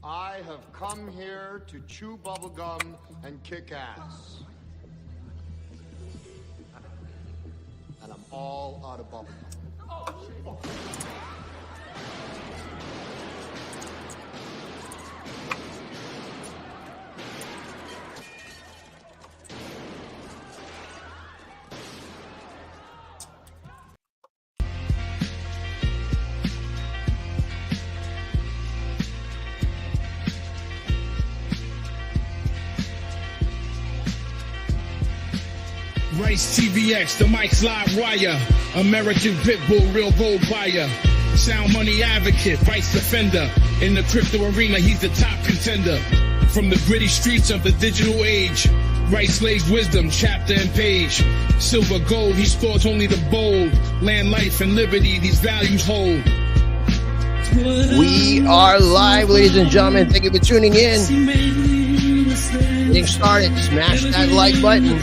I have come here to chew bubblegum and kick ass. And I'm all out of bubblegum. Oh, shit. RiceTVx, the mic's live wire. American Pitbull, real gold buyer. Sound money advocate, vice defender. In the crypto arena, he's the top contender. From the gritty streets of the digital age, Rice lays wisdom, chapter and page. Silver, gold, he sports only the bold. Land, life, and liberty, these values hold. We are live, ladies and gentlemen. Thank you for tuning in. Getting started, smash that like button.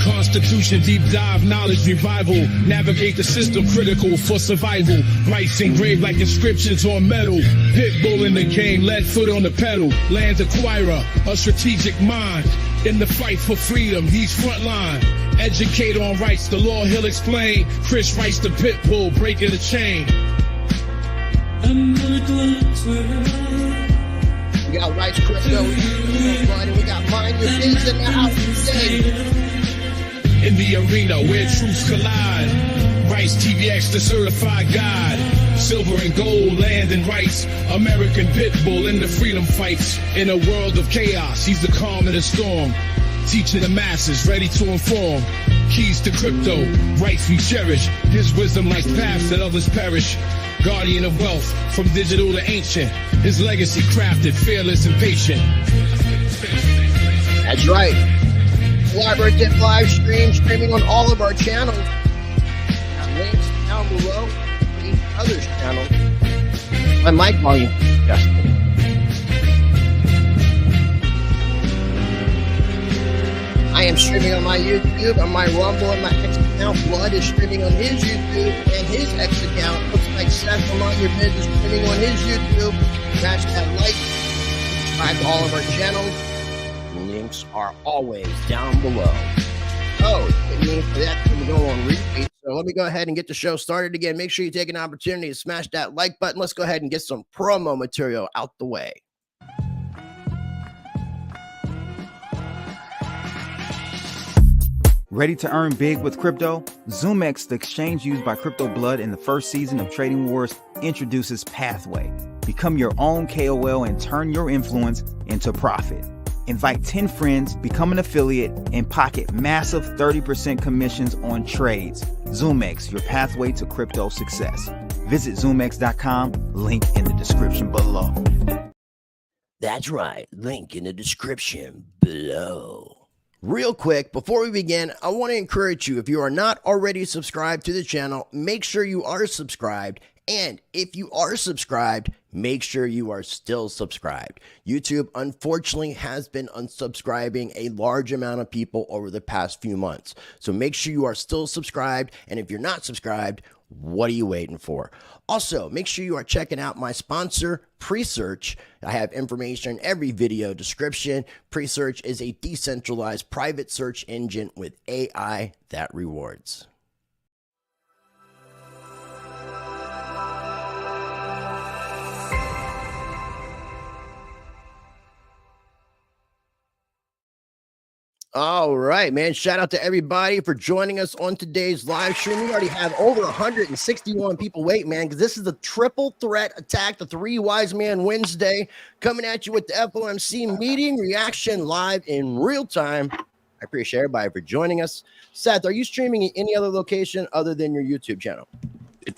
Constitution, deep dive, knowledge revival. Navigate the system, critical for survival. Rice engraved like inscriptions on metal. Pitbull in the game, lead foot on the pedal. Land acquirer, a strategic mind. In the fight for freedom, he's frontline. Educate on rights, the law he'll explain. Chris Rice, the Pitbull, breaking the chain. We got Rice Crypto, we got MineYourBiz in the house today. In the arena where truths collide, RiceTVx, the certified guide. Silver and gold, land and rights. American Pitbull in the freedom fights. In a world of chaos, he's the calm in the storm. Teaching the masses, ready to inform. Keys to crypto, rights we cherish. His wisdom like paths that others perish. Guardian of wealth, from digital to ancient. His legacy crafted, fearless and patient. That's right. Collaborative live streaming on all of our channels. Got links down below for each other's channel. My mic volume adjusted. I am streaming on my YouTube, on my Rumble, and my X account. Blood is streaming on his YouTube and his X account. Looks like Seth from MineYourBiz is streaming on his YouTube. Smash that like, subscribe to all of our channels. Links are always down below. Oh, it means for that to go on repeat. So let me go ahead and get the show started again. Make sure you take an opportunity to smash that like button. Let's go ahead and get some promo material out the way. Ready to earn big with crypto? ZoomX, the exchange used by Crypto Blood in the first season of Trading Wars, introduces Pathway. Become your own KOL and turn your influence into profit. Invite 10 friends, become an affiliate, and pocket massive 30% commissions on trades. ZoomX, your pathway to crypto success. Visit ZoomX.com, link in the description below. That's right, link in the description below. Real quick, before we begin, I want to encourage you, if you are not already subscribed to the channel, make sure you are subscribed. And if you are subscribed, make sure you are still subscribed. YouTube, unfortunately, has been unsubscribing a large amount of people over the past few months. So make sure you are still subscribed. And if you're not subscribed, what are you waiting for? Also, make sure you are checking out my sponsor, Presearch. I have information in every video description. Presearch is a decentralized private search engine with AI that rewards. All right, man. Shout out to everybody for joining us on today's live stream. We already have over 161 people waiting, man, because this is the triple threat attack, the Three Wise Man Wednesday, coming at you with the FOMC meeting reaction live in real time. I appreciate everybody for joining us. Seth, are you streaming in any other location other than your YouTube channel?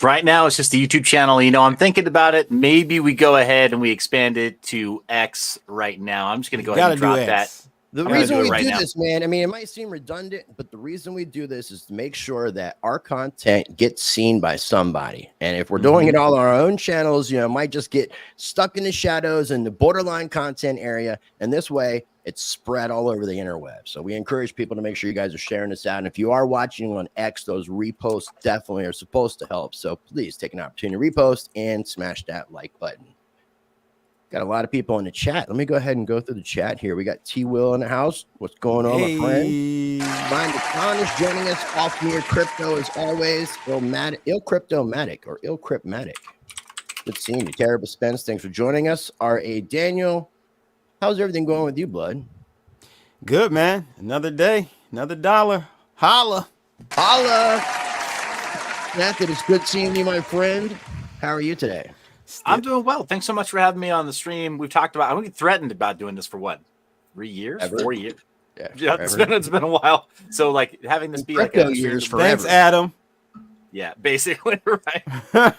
Right now, it's just the YouTube channel. You know, I'm thinking about it. Maybe we go ahead and we expand it to X right now. I'm just going to go ahead and drop that. The reason we do this, man, I mean, it might seem redundant, but the reason we do this is to make sure that our content gets seen by somebody. And if we're doing it all on our own channels, you know, it might just get stuck in the shadows in the borderline content area. And this way, it's spread all over the interweb. So we encourage people to make sure you guys are sharing this out. And if you are watching on X, those reposts definitely are supposed to help. So please take an opportunity to repost and smash that like button. Got a lot of people in the chat. Let me go ahead and go through the chat here. We got T Will in the house. What's going on, my friend? Ryan DeCon is joining us. Off near crypto as always. Ill Cryptomatic. Good seeing you. Terrible Spence, thanks for joining us. R.A. Daniel, how's everything going with you, bud? Good, man. Another day, another dollar. Holla. Nathan, it's good seeing you, my friend. How are you today? I'm doing well. Thanks so much for having me on the stream. We've talked about, we threatened about doing this for what? 3 years? Ever? 4 years? Yeah, it's been a while. So like having this be like a years stream, forever. Thanks, Adam. Yeah, basically, right.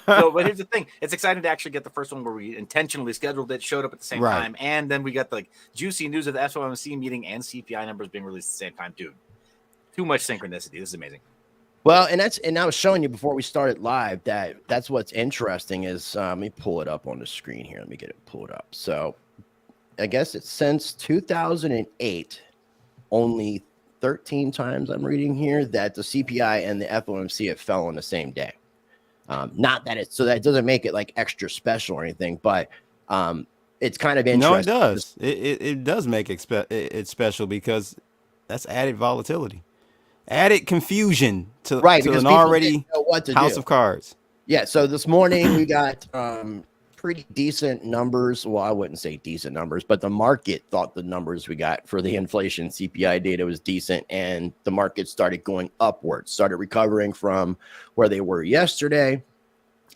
So, but here's the thing: it's exciting to actually get the first one where we intentionally scheduled it, showed up at the same time, and then we got the juicy news of the FOMC meeting and CPI numbers being released at the same time. Dude, too much synchronicity. This is amazing. Well, and I was showing you before we started live that's what's interesting is let me pull it up on the screen here. Let me get it pulled up. So, I guess it's since 2008, only 13 times I'm reading here that the CPI and the FOMC have fell on the same day. Not that it's so that doesn't make it like extra special or anything, but it's kind of interesting. No, it does. It does make it special because that's added volatility, added confusion to an already house of cards. Yeah. So this morning we got pretty decent numbers. Well, I wouldn't say decent numbers, but the market thought the numbers we got for the inflation CPI data was decent, and the market started going upwards, started recovering from where they were yesterday.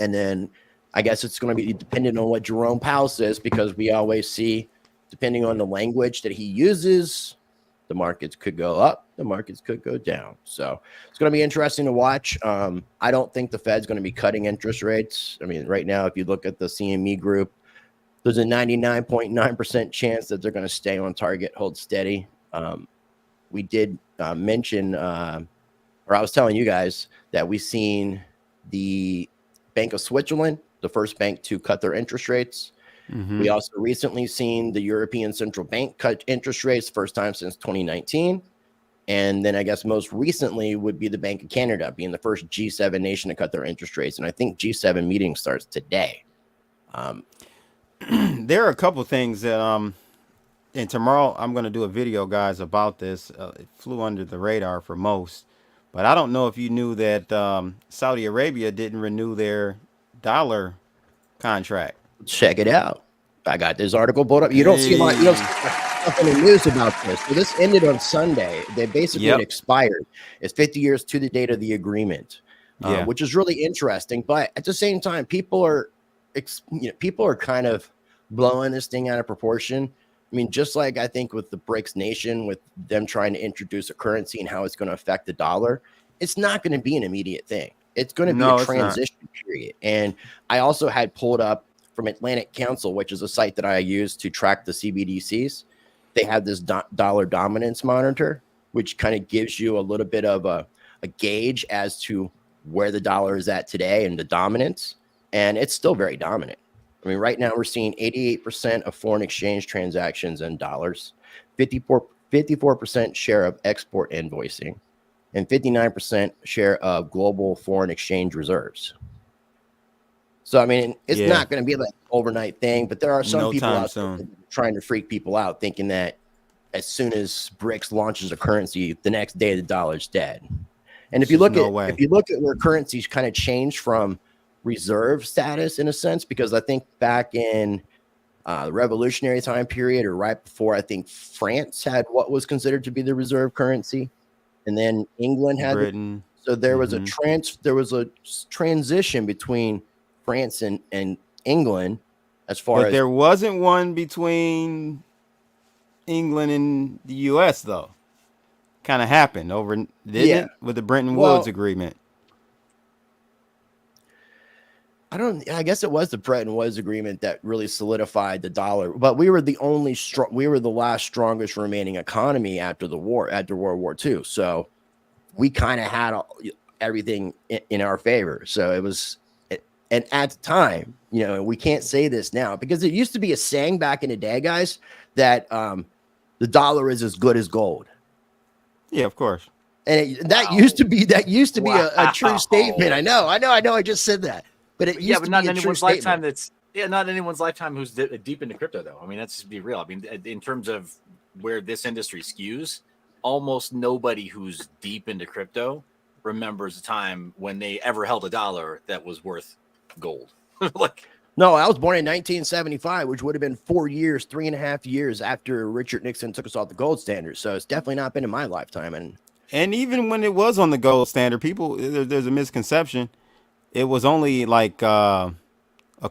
And then I guess it's going to be dependent on what Jerome Powell says, because we always see, depending on the language that he uses, the markets could go up, the markets could go down. So it's going to be interesting to watch. I don't think the Fed's going to be cutting interest rates. I mean, right now, if you look at the CME group, there's a 99.9% chance that they're going to stay on target, hold steady. We did mention, or I was telling you guys that we've seen the Bank of Switzerland, the first bank to cut their interest rates. We also recently seen the European Central Bank cut interest rates, first time since 2019. And then I guess most recently would be the Bank of Canada being the first G7 nation to cut their interest rates. And I think G7 meeting starts today. There are a couple things that, and tomorrow I'm going to do a video, guys, about this. It flew under the radar for most, but I don't know if you knew that Saudi Arabia didn't renew their dollar contract. Check it out. I got this article pulled up. You don't see a lot. You don't see stuff in the news about this. So this ended on Sunday. They basically expired. It's 50 years to the date of the agreement, which is really interesting. But at the same time, people are kind of blowing this thing out of proportion. I mean, just like I think with the BRICS nation, with them trying to introduce a currency and how it's going to affect the dollar, it's not going to be an immediate thing. It's going to be a transition period. And I also had pulled up from Atlantic Council, which is a site that I use to track the CBDCs. They have this dollar dominance monitor, which kind of gives you a little bit of a gauge as to where the dollar is at today and the dominance. And it's still very dominant. I mean, right now we're seeing 88% of foreign exchange transactions in dollars, 54% share of export invoicing, and 59% share of global foreign exchange reserves. So, I mean, it's not going to be like an overnight thing, but there are some people out there trying to freak people out, thinking that as soon as BRICS launches a currency, the next day the dollar's dead. And if you look at where currencies kind of changed from reserve status in a sense, because I think back in the revolutionary time period, or right before, I think France had what was considered to be the reserve currency, and then England had Britain. So there was a transition between France and England as far as there wasn't one between England and the US though. Kind of happened over it with the Bretton Woods agreement. I guess it was the Bretton Woods agreement that really solidified the dollar, but we were the last strongest remaining economy after World War II. So we kind of had everything in our favor. So it was, and at the time, we can't say this now because it used to be a saying back in the day, guys, that the dollar is as good as gold. Yeah, of course. And that used to be a true statement. I know. I just said that. But it used to not be in a anyone's true lifetime. statement. not anyone's lifetime who's deep into crypto, though. I mean, let's just be real. I mean, in terms of where this industry skews, almost nobody who's deep into crypto remembers a time when they ever held a dollar that was worth gold. Like, no, I was born in 1975, which would have been 4 years, 3.5 years after Richard Nixon took us off the gold standard. So it's definitely not been in my lifetime. And even when it was on the gold standard, there's a misconception. It was only like a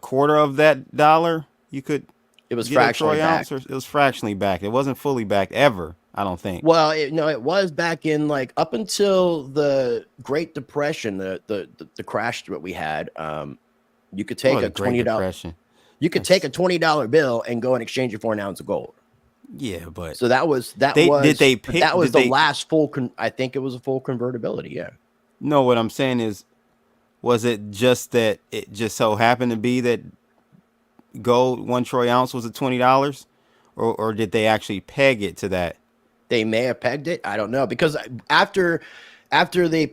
quarter of that dollar you could. It was get fractionally backed. It was fractionally backed. It wasn't fully backed ever, I don't think. Well, it was back in like up until the Great Depression, the crash that we had. You could take a $20. You could take a $20 bill and go and exchange it for an ounce of gold. Yeah, but so that was the last full. I think it was a full convertibility. Yeah. No, what I'm saying is, was it just that it just so happened to be that gold 1 troy ounce was at $20, or did they actually peg it to that? They may have pegged it. I don't know, because after they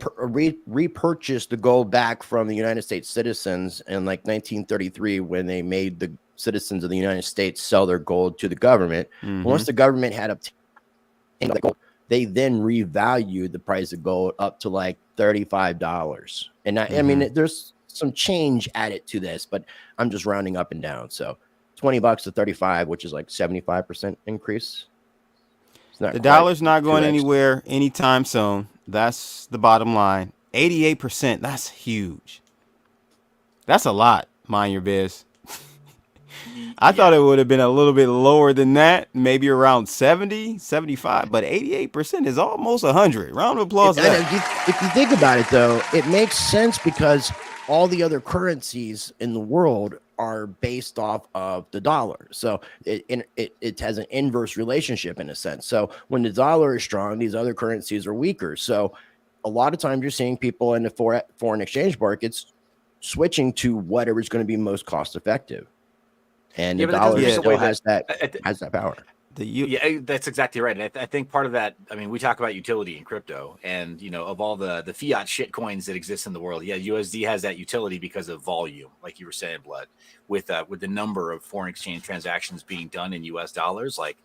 repurchased the gold back from the United States citizens in like 1933, when they made the citizens of the United States sell their gold to the government. Once the government had obtained the gold, they then revalued the price of gold up to like $35. And I mean, there's some change added to this, but I'm just rounding up and down. So $20 to 35, which is like 75% increase. The dollar's not going anywhere anytime soon. That's the bottom line. 88%. That's huge. That's a lot. Mind your biz. I thought it would have been a little bit lower than that, maybe around 70, 75, but 88% is almost 100. Round of applause. If you think about it, though, it makes sense because all the other currencies in the world are based off of the dollar. So it has an inverse relationship in a sense. So when the dollar is strong, these other currencies are weaker. So a lot of times you're seeing people in the foreign exchange markets switching to whatever is going to be most cost effective. And the dollar still has that power. Yeah, that's exactly right. And I think part of that, I mean, we talk about utility in crypto, and of all the fiat shit coins that exist in the world, USD has that utility because of volume, like you were saying, Blood, with the number of foreign exchange transactions being done in US dollars. Like,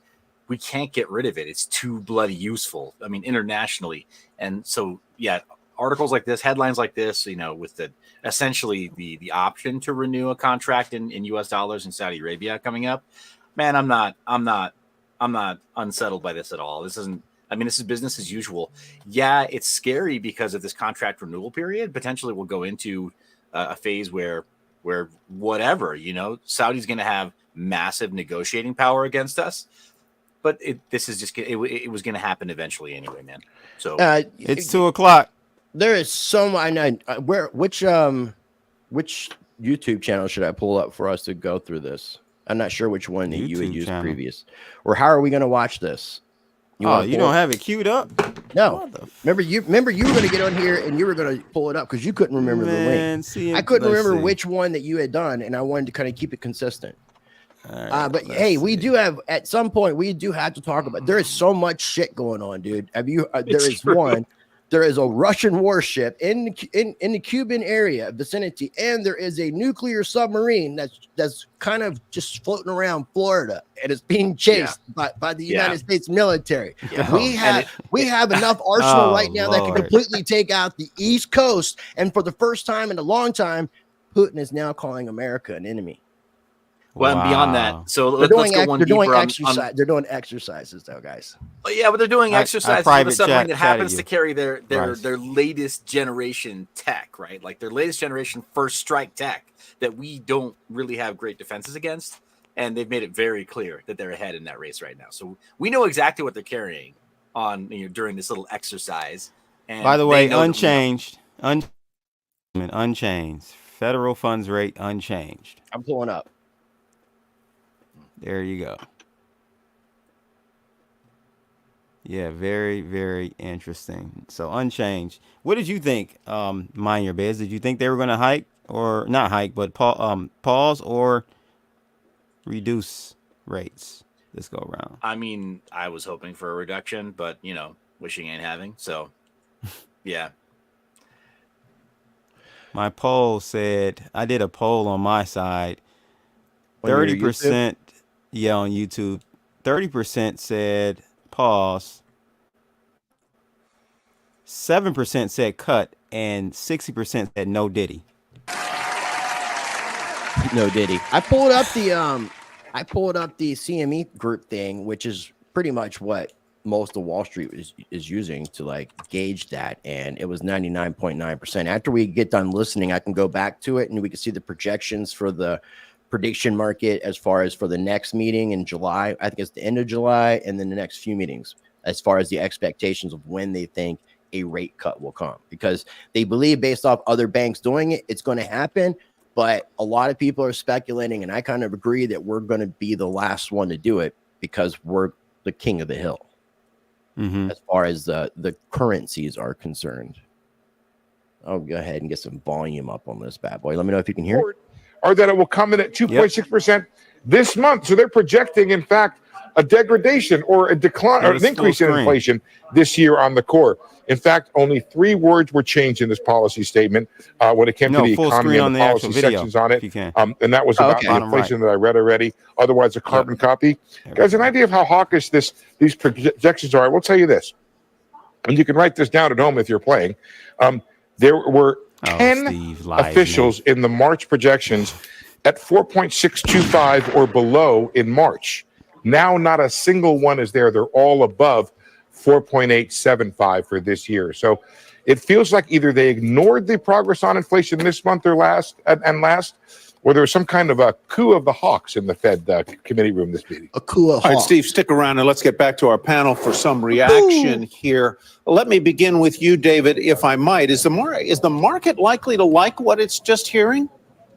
we can't get rid of it. It's too bloody useful. I mean, internationally. And so, yeah, articles like this, headlines like this, with essentially the option to renew a contract in US dollars in Saudi Arabia coming up, man, I'm not unsettled by this at all. This is business as usual. Yeah, it's scary because of this contract renewal period. Potentially we'll go into a phase where whatever, Saudi's going to have massive negotiating power against us. But it was going to happen eventually anyway, man. So it's 2:00. There is so much. Which YouTube channel should I pull up for us to go through this? I'm not sure which one that you had used previous. Or how are we going to watch this? You don't have it queued up? No. Remember you were going to get on here and you were going to pull it up because you couldn't remember the link. I couldn't remember which one that you had done, and I wanted to kind of keep it consistent. But hey, we do have at some point we do have to talk about. There is so much shit going on, dude. There is a Russian warship in the Cuban area vicinity, and there is a nuclear submarine that's kind of just floating around Florida, and it's being chased by the United States military. Yeah. We have enough arsenal right now that can completely take out the East Coast, and for the first time in a long time, Putin is now calling America an enemy. Well, and beyond that, so let's go one deeper. They're doing exercises, though, guys. Yeah, but they're doing exercises with a submarine that happens to carry their latest generation tech, right? Like their latest generation first strike tech that we don't really have great defenses against, and they've made it very clear that they're ahead in that race right now. So we know exactly what they're carrying on during this little exercise. And by the way, unchanged, federal funds rate unchanged. I'm pulling up. There you go. Yeah, very, very interesting. So unchanged. What did you think, MineYourBiz? Did you think they were going to hike or not hike, but pause or reduce rates this go around? I mean, I was hoping for a reduction, but wishing ain't having. So, yeah. My poll said, I did a poll on my side. 30%, yeah, on YouTube. 30% said pause. 7% said cut, and 60% said no Diddy. No Diddy. I pulled up the CME group thing, which is pretty much what most of Wall Street is using to like gauge that, and it was 99.9%. After we get done listening, I can go back to it and we can see the projections for the prediction market as far as for the next meeting in July. I think it's the end of July, and then the next few meetings as far as the expectations of when they think a rate cut will come, because they believe based off other banks doing it, it's going to happen. But a lot of people are speculating, and I kind of agree that we're going to be the last one to do it because we're the king of the hill as far as the currencies are concerned. I'll go ahead and get some volume up on this bad boy. Let me know if you can hear it. Or that it will come in at 2.6% this month. So they're projecting, in fact, a degradation or a decline or an increase in inflation this year on the core. In fact, only 3 words were changed in this policy statement when it came to the economy and the policy sections on it. And that was about the inflation that I read already. Otherwise, a carbon copy. Guys, an idea of how hawkish these projections are. I will tell you this, and you can write this down at home if you're playing. There were 10 officials in the March projections at 4.625 or below in March. Now, not a single one is there. They're all above 4.875 for this year. So it feels like either they ignored the progress on inflation this month or last, or there was some kind of a coup of the hawks in the Fed committee room this meeting. A coup of hawks. All right, Steve, stick around and let's get back to our panel for some reaction here. Let me begin with you, David, if I might. Is the market likely to like what it's just hearing?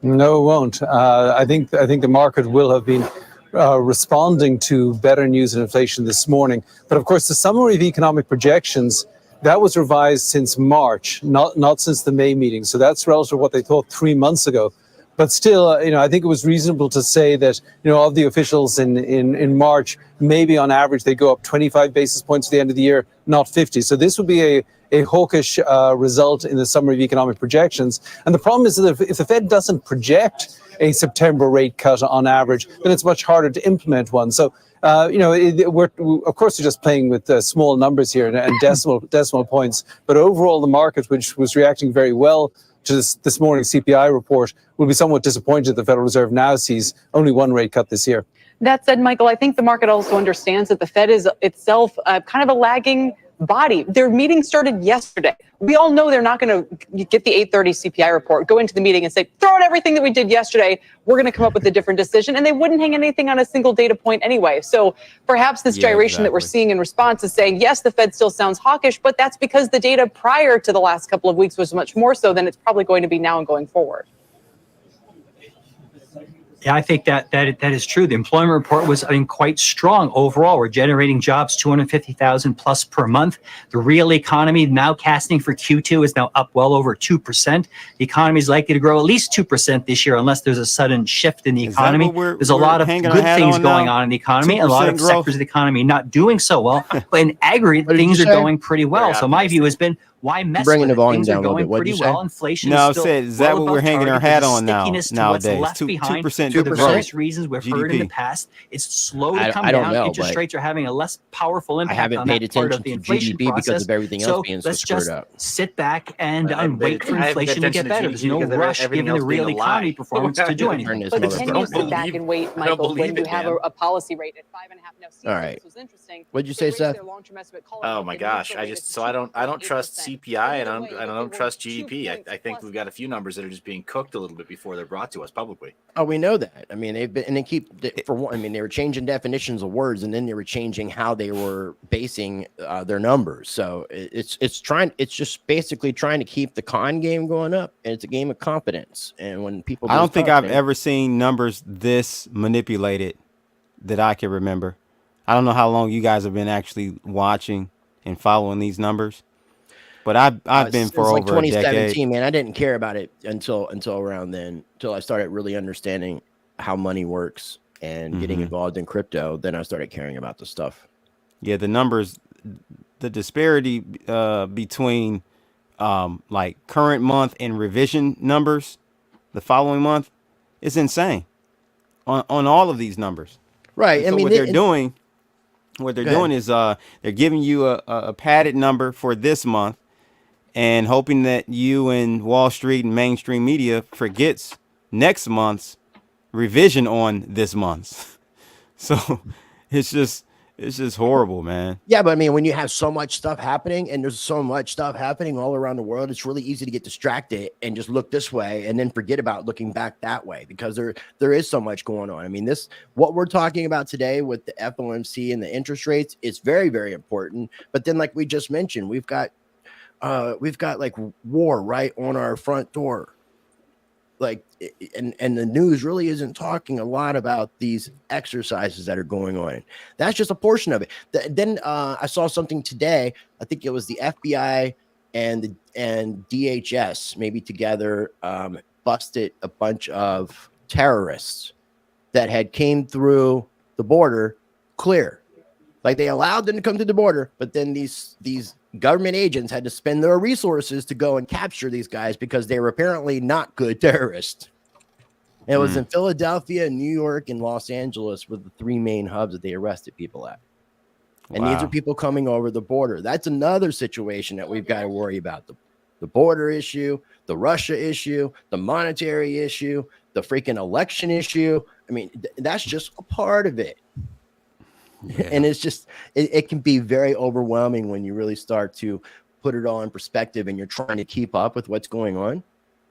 No, it won't. I think the market will have been responding to better news and inflation this morning. But of course, the summary of economic projections, that was revised since March, not since the May meeting. So that's relative to what they thought 3 months ago. But still, I think it was reasonable to say that, of the officials in March, maybe on average they go up 25 basis points at the end of the year, not 50. So this would be a hawkish result in the summary of economic projections. And the problem is that if the Fed doesn't project a September rate cut on average, then it's much harder to implement one. So, we're just playing with small numbers here and decimal points. But overall, the market, which was reacting very well to this morning's CPI report, will be somewhat disappointed the Federal Reserve now sees only one rate cut this year. That said, Michael, I think the market also understands that the Fed is itself kind of a lagging body. Their meeting started yesterday. We all know they're not going to get the 8:30 CPI report, go into the meeting and say, throw out everything that we did yesterday. We're going to come up with a different decision. And they wouldn't hang anything on a single data point anyway. So perhaps this gyration that we're seeing in response is saying, yes, the Fed still sounds hawkish, but that's because the data prior to the last couple of weeks was much more so than it's probably going to be now and going forward. Yeah, I think that is true. The employment report was, quite strong overall. We're generating jobs 250,000 plus per month. The real economy now casting for Q2 is now up well over 2%. The economy is likely to grow at least 2% this year unless there's a sudden shift in the economy. There's a lot of good things going on in the economy, and a lot of sectors of the economy not doing so well. But in aggregate, things are going pretty well. So my view has been, why mess with it? Things are going pretty well. Inflation is still is that what we're hanging our hat on now? Nowadays, 2% for the various reasons we've heard in the past. It's slow to come down. Interest rates are having a less powerful impact on that part of the inflation process. Because of everything else being let's screwed up. Sit back and wait for inflation to get better. There's no rush given the real economy performance to do anything. But can you sit back and wait, Michael, when you have a policy rate at 5.5 now? All right. What'd you say, Seth? Oh my gosh, I don't trust CPI and I don't trust GDP. I think we've got a few numbers that are just being cooked a little bit before they're brought to us publicly. Oh, we know that. They were changing definitions of words, and then they were changing how they were basing their numbers. So it's just basically trying to keep the con game going up, and it's a game of confidence. And when people, I don't think I've ever seen numbers this manipulated that I can remember. I don't know how long you guys have been actually watching and following these numbers. But I've been for over 2017, a decade. Man. I didn't care about it until around then, until I started really understanding how money works and getting involved in crypto. Then I started caring about the stuff. Yeah, the numbers, the disparity between like current month and revision numbers the following month is insane. on all of these numbers. Right. And so what they're doing is they're giving you a padded number for this month and hoping that you and Wall Street and mainstream media forgets next month's revision on this month's. So it's just horrible, man. Yeah, but I mean, when you have so much stuff happening and there's so much stuff happening all around the world, it's really easy to get distracted and just look this way and then forget about looking back that way, because there is so much going on. I mean, what we're talking about today with the FOMC and the interest rates is very, very important. But then, like we just mentioned, we've got like war right on our front door. Like, and the news really isn't talking a lot about these exercises that are going on. That's just a portion of it. Then I saw something today. I think it was the FBI and DHS maybe together busted a bunch of terrorists that had came through the border clear. Like, they allowed them to come to the border, but then these government agents had to spend their resources to go and capture these guys because they were apparently not good terrorists. It was in Philadelphia, New York, and Los Angeles were the three main hubs that they arrested people at. And these are people coming over the border. That's another situation that we've got to worry about. The border issue, the Russia issue, the monetary issue, the freaking election issue. I mean, that's just a part of it. Yeah. And it's just, it can be very overwhelming when you really start to put it all in perspective and you're trying to keep up with what's going on.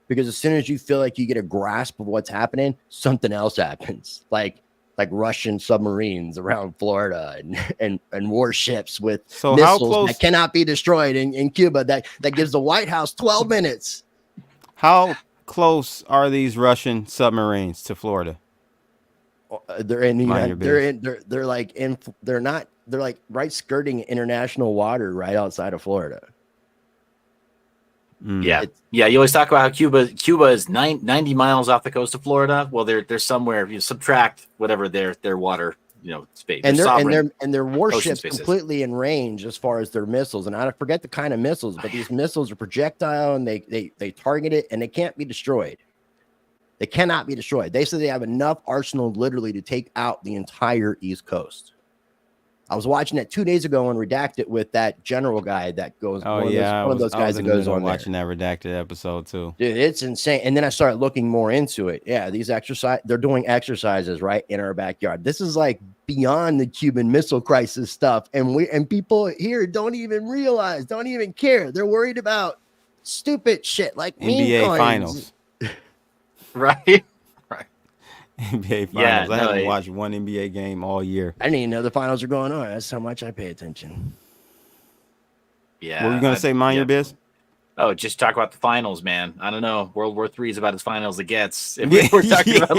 Because as soon as you feel like you get a grasp of what's happening, something else happens. Like Russian submarines around Florida and warships with missiles that cannot be destroyed in Cuba. That gives the White House 12 minutes. How close are these Russian submarines to Florida? They're in they're like right skirting international water right outside of Florida. Yeah. You always talk about how Cuba is 90 miles off the coast of Florida. Well, they're somewhere, you subtract whatever their water, space. And their warships completely in range as far as their missiles. And I forget the kind of missiles, but these missiles are projectile and they target it and they can't be destroyed. They cannot be destroyed. They say they have enough arsenal literally to take out the entire East Coast. I was watching that 2 days ago on Redacted with that general guy that goes. Oh, one of those guys that goes on watching that Redacted episode too. Dude, it's insane. And then I started looking more into it. Yeah, they're doing exercises right in our backyard. This is like beyond the Cuban Missile Crisis stuff, and people here don't even realize, don't even care. They're worried about stupid shit like NBA finals. Right. NBA finals. I haven't watched one NBA game all year. I didn't even know the finals are going on. That's how much I pay attention. Yeah. What were you going to say, Mind Your Biz? Oh, just talk about the finals, man. I don't know. World War III is about as final as it gets. If we're talking about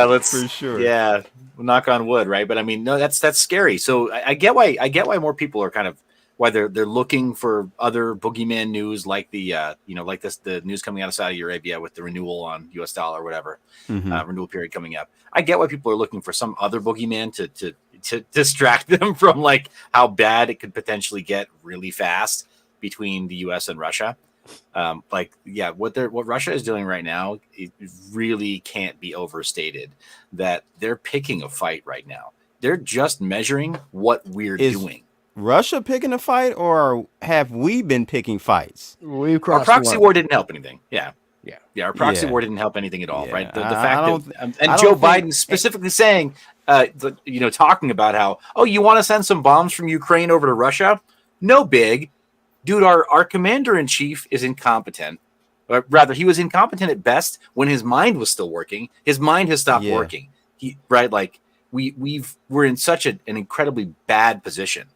let's for sure. Yeah. Knock on wood, right? But I mean, no, that's scary. So I get why more people are kind of, why they're looking for other boogeyman news, like the the news coming out of Saudi Arabia with the renewal on US dollar or whatever, renewal period coming up. I get why people are looking for some other boogeyman to distract them from like how bad it could potentially get really fast between the US and Russia. What Russia is doing right now, it really can't be overstated. That they're picking a fight right now. They're just measuring what we're doing. Russia picking a fight, or have we been picking fights? Our proxy war didn't help anything. Our proxy war didn't help anything at all, right? The fact that Joe Biden specifically saying, talking about how, you want to send some bombs from Ukraine over to Russia? No big. Dude, our commander in chief is incompetent. Or rather, he was incompetent at best when his mind was still working. His mind has stopped working. We're in such an incredibly bad position.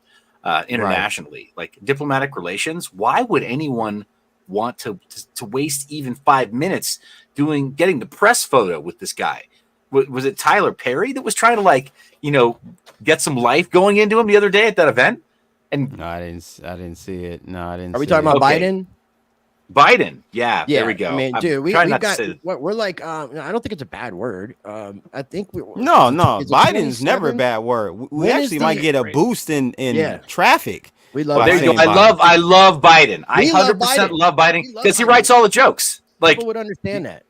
Internationally, like diplomatic relations. Why would anyone want to waste even 5 minutes getting the press photo with this guy? Was it Tyler Perry that was trying to get some life going into him the other day at that event? And no, I didn't see it. No, I didn't. Are we talking about Biden? Biden, yeah, there we go. I mean, dude, we're like, I don't think it's a bad word. I think no, Biden's never a bad word. We actually might get a boost in traffic. We love. There you go. I love Biden. I 100% love Biden because he writes all the jokes. Like, people would understand that.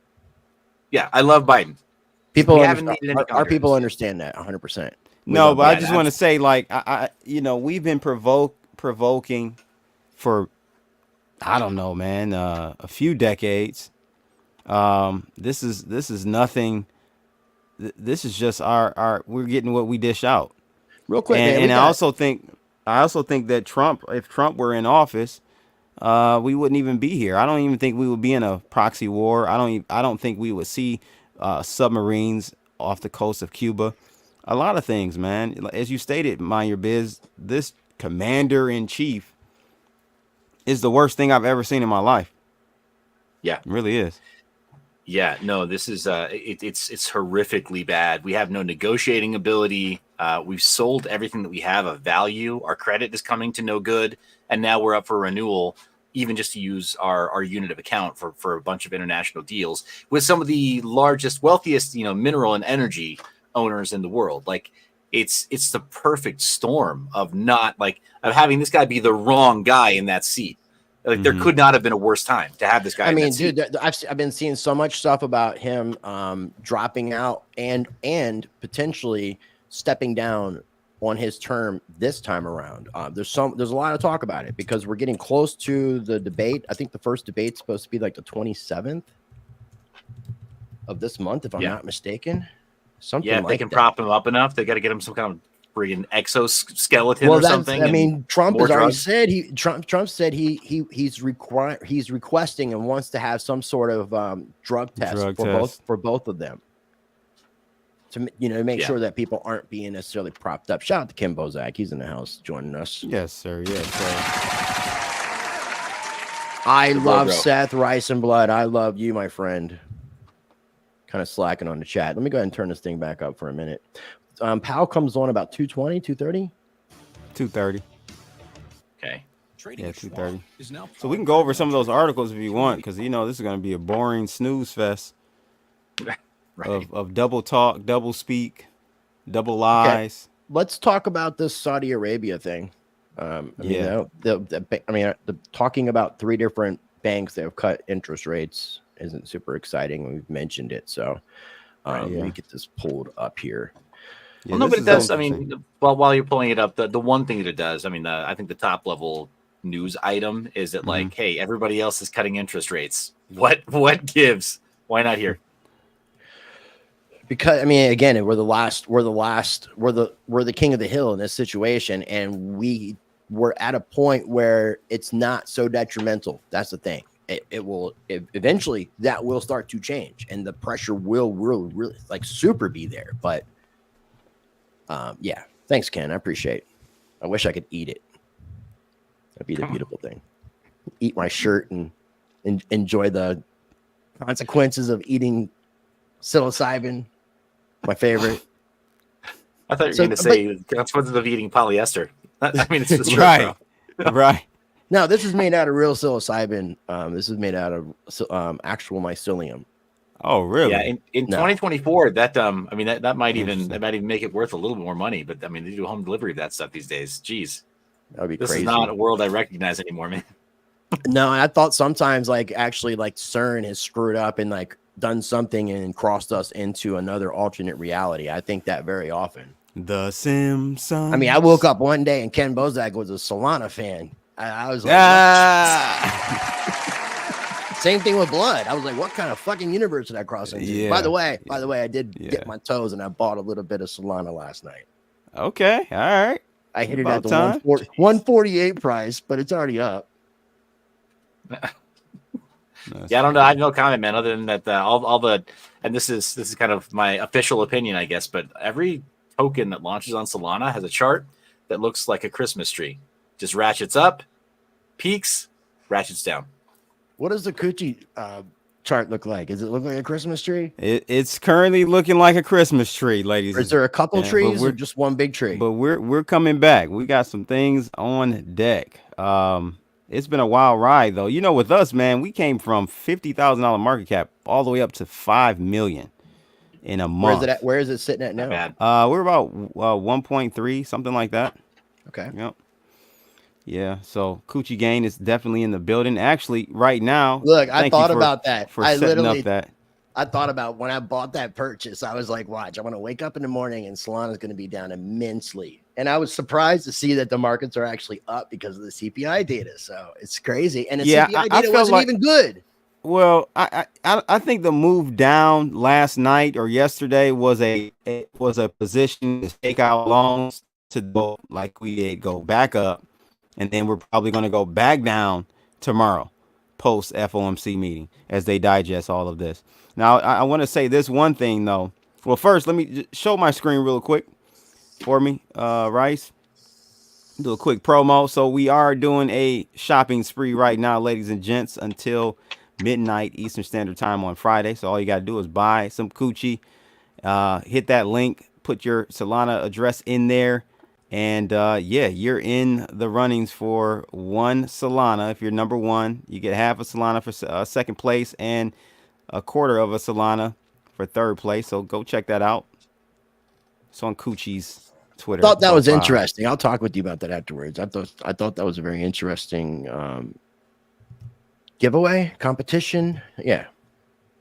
Yeah, I love Biden. People, We haven't needed any our people Congress. understand that 100%. No, but I that. just want to say, like, we've been provoking for, I don't know, man, a few decades. This is nothing. This is just our we're getting what we dish out. Real quick, And, man, I also think that Trump, if Trump were in office, we wouldn't even be here. I don't even think we would be in a proxy war. I don't think we would see submarines off the coast of Cuba. A lot of things, man. As you stated, Mind Your Biz, this commander in chief is the worst thing I've ever seen in my life. Yeah, it really is. Yeah, no, this is it's horrifically bad. We have no negotiating ability. We've sold everything that we have of value. Our credit is coming to no good, and now we're up for renewal, even just to use our unit of account for a bunch of international deals with some of the largest, wealthiest, mineral and energy owners in the world. Like it's the perfect storm of having this guy be the wrong guy in that seat. Like there could not have been a worse time to have this guy. I mean, dude, I've been seeing so much stuff about him dropping out and potentially stepping down on his term this time around. There's a lot of talk about it because we're getting close to the debate. I think the first debate's supposed to be like the 27th of this month, if I'm not mistaken. Something if they can prop him up enough, they got to get him some kind of friggin' exoskeleton or something. I mean, Trump has already said Trump said he's requesting and wants to have some sort of drug test for both of them to make sure that people aren't being necessarily propped up. Shout out to Ken Bozak, he's in the house joining us. Yes, sir. Yes, sir. I love Seth Rice and Blood. I love you, my friend. Kind of slacking on the chat. Let me go ahead and turn this thing back up for a minute. Powell comes on about 2:20, 2:30? 2:30. Okay. Yeah, 2:30. So we can go over some of those articles if you want, because this is going to be a boring snooze fest of double talk, double speak, double lies. Okay. Let's talk about this Saudi Arabia thing. Talking about 3 different banks that have cut interest rates isn't super exciting. We've mentioned it, so let me get this pulled up here. Yeah, but it does. I mean, while you're pulling it up, the one thing that it does, I mean, I think the top level news item is that like, hey, everybody else is cutting interest rates. What gives? Why not here? Because I mean, again, we're the king of the hill in this situation, and we're at a point where it's not so detrimental. That's the thing. Eventually that will start to change, and the pressure will really like super be there. But thanks, Ken. I appreciate it. I wish I could eat it. That'd be the beautiful thing. Eat my shirt and enjoy the consequences of eating psilocybin. My favorite. I thought you were going to say consequences of eating polyester. I mean, it's just right. Right. No, this is made out of real psilocybin. This is made out of actual mycelium. Oh, really? Yeah. In 2024, that might even make it worth a little bit more money. But I mean, they do home delivery of that stuff these days. Jeez, that would be this crazy. Is not a world I recognize anymore, man. No, I thought sometimes actually CERN has screwed up and done something and crossed us into another alternate reality. I think that very often. The Simpsons. I mean, I woke up one day and Ken Bozak was a Solana fan. I was like, same thing with Blood. I was like, what kind of fucking universe did I cross into? Yeah. By the way, I did get my toes and I bought a little bit of Solana last night. Okay, all right. I hit it at the 148 price, but it's already up. Yeah, I don't know. I have no comment, man. Other than that, and this is kind of my official opinion, I guess. But every token that launches on Solana has a chart that looks like a Christmas tree. Just ratchets up, peaks, ratchets down. What does the Coochie chart look like? Does it look like a Christmas tree? It's currently looking like a Christmas tree, ladies. Or is there a couple trees or just one big tree? But we're coming back. We got some things on deck. It's been a wild ride, though. With us, man, we came from $50,000 market cap all the way up to $5 million in a month. Where is it sitting at now? We're about 1.3, something like that. Okay. Yep. Yeah. So Coochie Gang is definitely in the building. Actually, right now. Look, I thought about that. For setting up I thought about when I bought that purchase, I was like, watch, I'm going to wake up in the morning and Solana's going to be down immensely. And I was surprised to see that the markets are actually up because of the CPI data. So it's crazy. And the CPI data wasn't even good. Well, I think the move down last night or yesterday was a position to take out longs to go like we did, go back up, and then we're probably going to go back down tomorrow post FOMC meeting as they digest all of this. Now, I want to say this one thing though. Well, first, let me show my screen real quick for me, Rice. Do a quick promo. So we are doing a shopping spree right now, ladies and gents, until midnight Eastern Standard Time on Friday. So all you got to do is buy some coochie, hit that link, put your Solana address in there, and yeah, you're in the runnings for 1 Solana. If you're number 1, you get half a Solana for second place and a quarter of a Solana for third place. So go check that out. It's on Coochie's Twitter. Thought that was interesting. I'll talk with you about that afterwards. I thought that was a very interesting giveaway competition. Yeah,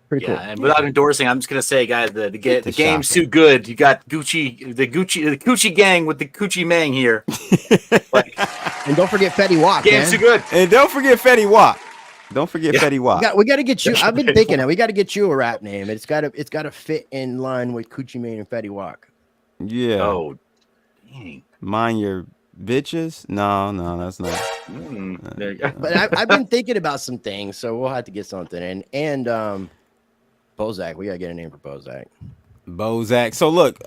pretty cool. And without endorsing, I'm just gonna say, guys, the game's too good. You got the Gucci gang with the Gucci Mang here. And don't forget Fetty Wap. Game's too good. And don't forget Fetty Wap. Don't forget Fetty Wap. We got to get you. I've been thinking that we got to get you a rap name. It's got to fit in line with Gucci Mane and Fetty Wap. Yeah. Oh, dang. Mind your bitches? No, that's not. But I've been thinking about some things, so we'll have to get something. And Bozak, we gotta get a name for Bozak. Bozak. So look,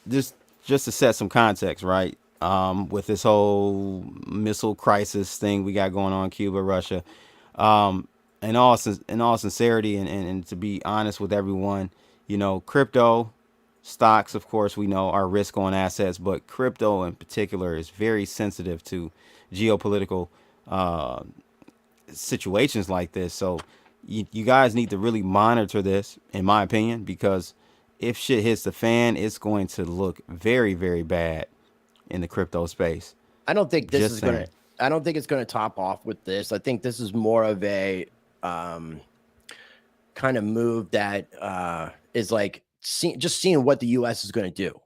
just to set some context, right? With this whole missile crisis thing we got going on, Cuba, Russia. In all sincerity, and to be honest with everyone, you know, crypto stocks, of course, we know are risk on assets, but crypto in particular is very sensitive to geopolitical situations like this. So you guys need to really monitor this, in my opinion, because if shit hits the fan, it's going to look very, very bad in the crypto space. I don't think this is going to. I don't think it's going to top off with this. I think this is more of a kind of move that is like just seeing what the U.S. is going to do,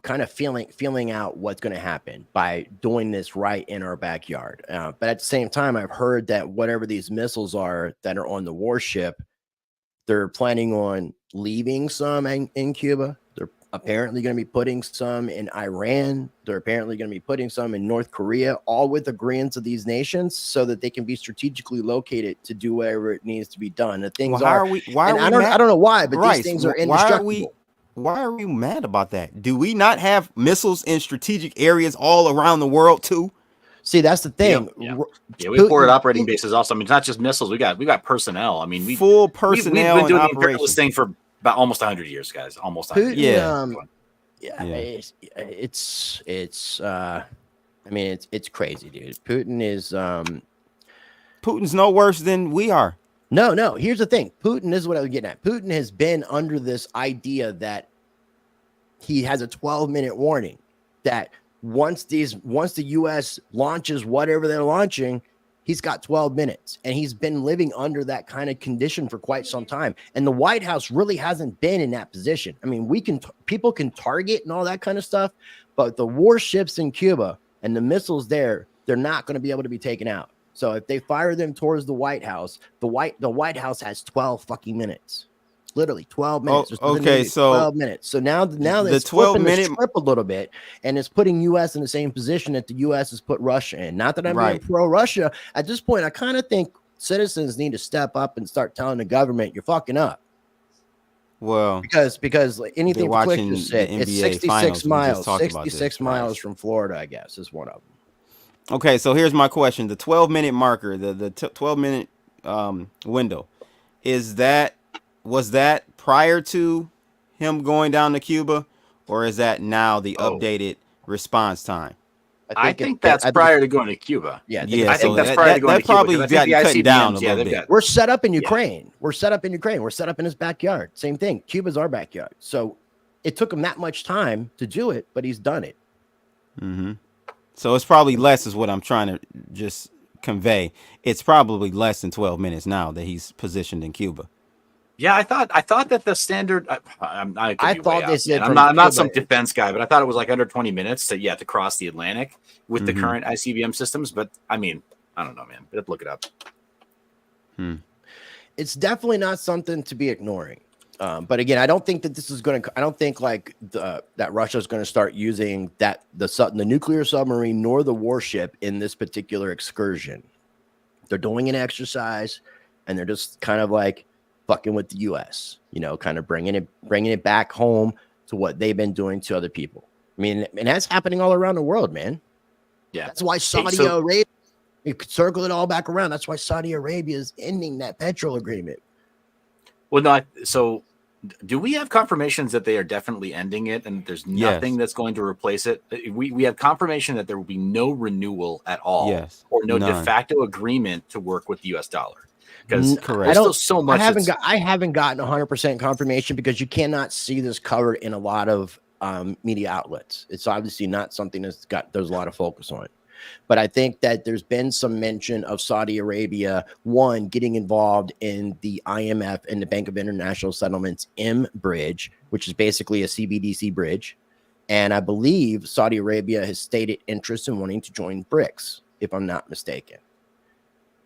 kind of feeling out what's going to happen by doing this right in our backyard. But at the same time, I've heard that whatever these missiles are that are on the warship, they're planning on leaving some in Cuba. They're apparently going to be putting some in Iran. They're apparently going to be putting some in North Korea, all with agreements of these nations so that they can be strategically located to do whatever it needs to be done. The things I don't know why, but these things are indestructible. Why are we mad about that? Do we not have missiles in strategic areas all around the world too? See, that's the thing. Yeah, we forward operating bases also. I mean, it's not just missiles. We got personnel. I mean, full personnel. We've been doing the imperialist thing for about almost 100 years, guys. Almost 100 years. It's I mean, it's crazy, dude. Putin is Putin's no worse than we are. No. Here's the thing. Putin is what I was getting at. Putin has been under this idea that he has a 12-minute warning that once the U.S. launches whatever they're launching, he's got 12 minutes, and he's been living under that kind of condition for quite some time. And the White House really hasn't been in that position. I mean, people can target and all that kind of stuff, but the warships in Cuba and the missiles there, they're not going to be able to be taken out. So if they fire them towards the White House, the White House has 12 fucking minutes. Literally 12 minutes. Okay, so 12 minutes. So now the 12 minutes script a little bit, and it's putting U.S. in the same position that the U.S. has put Russia in. Not that I'm being pro-Russia. At this point, I kind of think citizens need to step up and start telling the government you're fucking up. Well, because like anything Click just said, it's 66 miles. 66 miles from Florida, I guess, is one of them. Okay, so here's my question: the 12-minute marker, the 12-minute window, was that prior to him going down to Cuba, or is that now the updated response time? I think that's prior to going to Cuba. Yeah, I think that's prior to going to Cuba. Probably got cut down a little bit. We're set up in Ukraine. We're set up in Ukraine. We're set up in his backyard. Same thing. Cuba's our backyard. So it took him that much time to do it, but he's done it. Mm-hmm. So it's probably less, is what I'm trying to just convey. It's probably less than 12 minutes now that he's positioned in Cuba. Yeah, I thought that the standard. I thought they said I'm not some defense guy, but I thought it was like under 20 minutes to cross the Atlantic with the current ICBM systems. But I mean, I don't know, man. But look it up. It's definitely not something to be ignoring. But again, I don't think that this is going to. I don't think like that Russia is going to start using the nuclear submarine nor the warship in this particular excursion. They're doing an exercise, and they're just kind of like fucking with the U.S. You know, kind of bringing it back home to what they've been doing to other people. I mean, and that's happening all around the world, man. Yeah, that's why Saudi Arabia. You could circle it all back around. That's why Saudi Arabia is ending that petrol agreement. Well, no. So, do we have confirmations that they are definitely ending it, and there's nothing that's going to replace it? We have confirmation that there will be no renewal at all, or no de facto agreement to work with the U.S. dollar. Because there's still so much. I haven't gotten 100% confirmation because you cannot see this covered in a lot of media outlets. It's obviously not something there's a lot of focus on. But I think that there's been some mention of Saudi Arabia, getting involved in the IMF and the Bank of International Settlements M bridge, which is basically a CBDC bridge. And I believe Saudi Arabia has stated interest in wanting to join BRICS, if I'm not mistaken.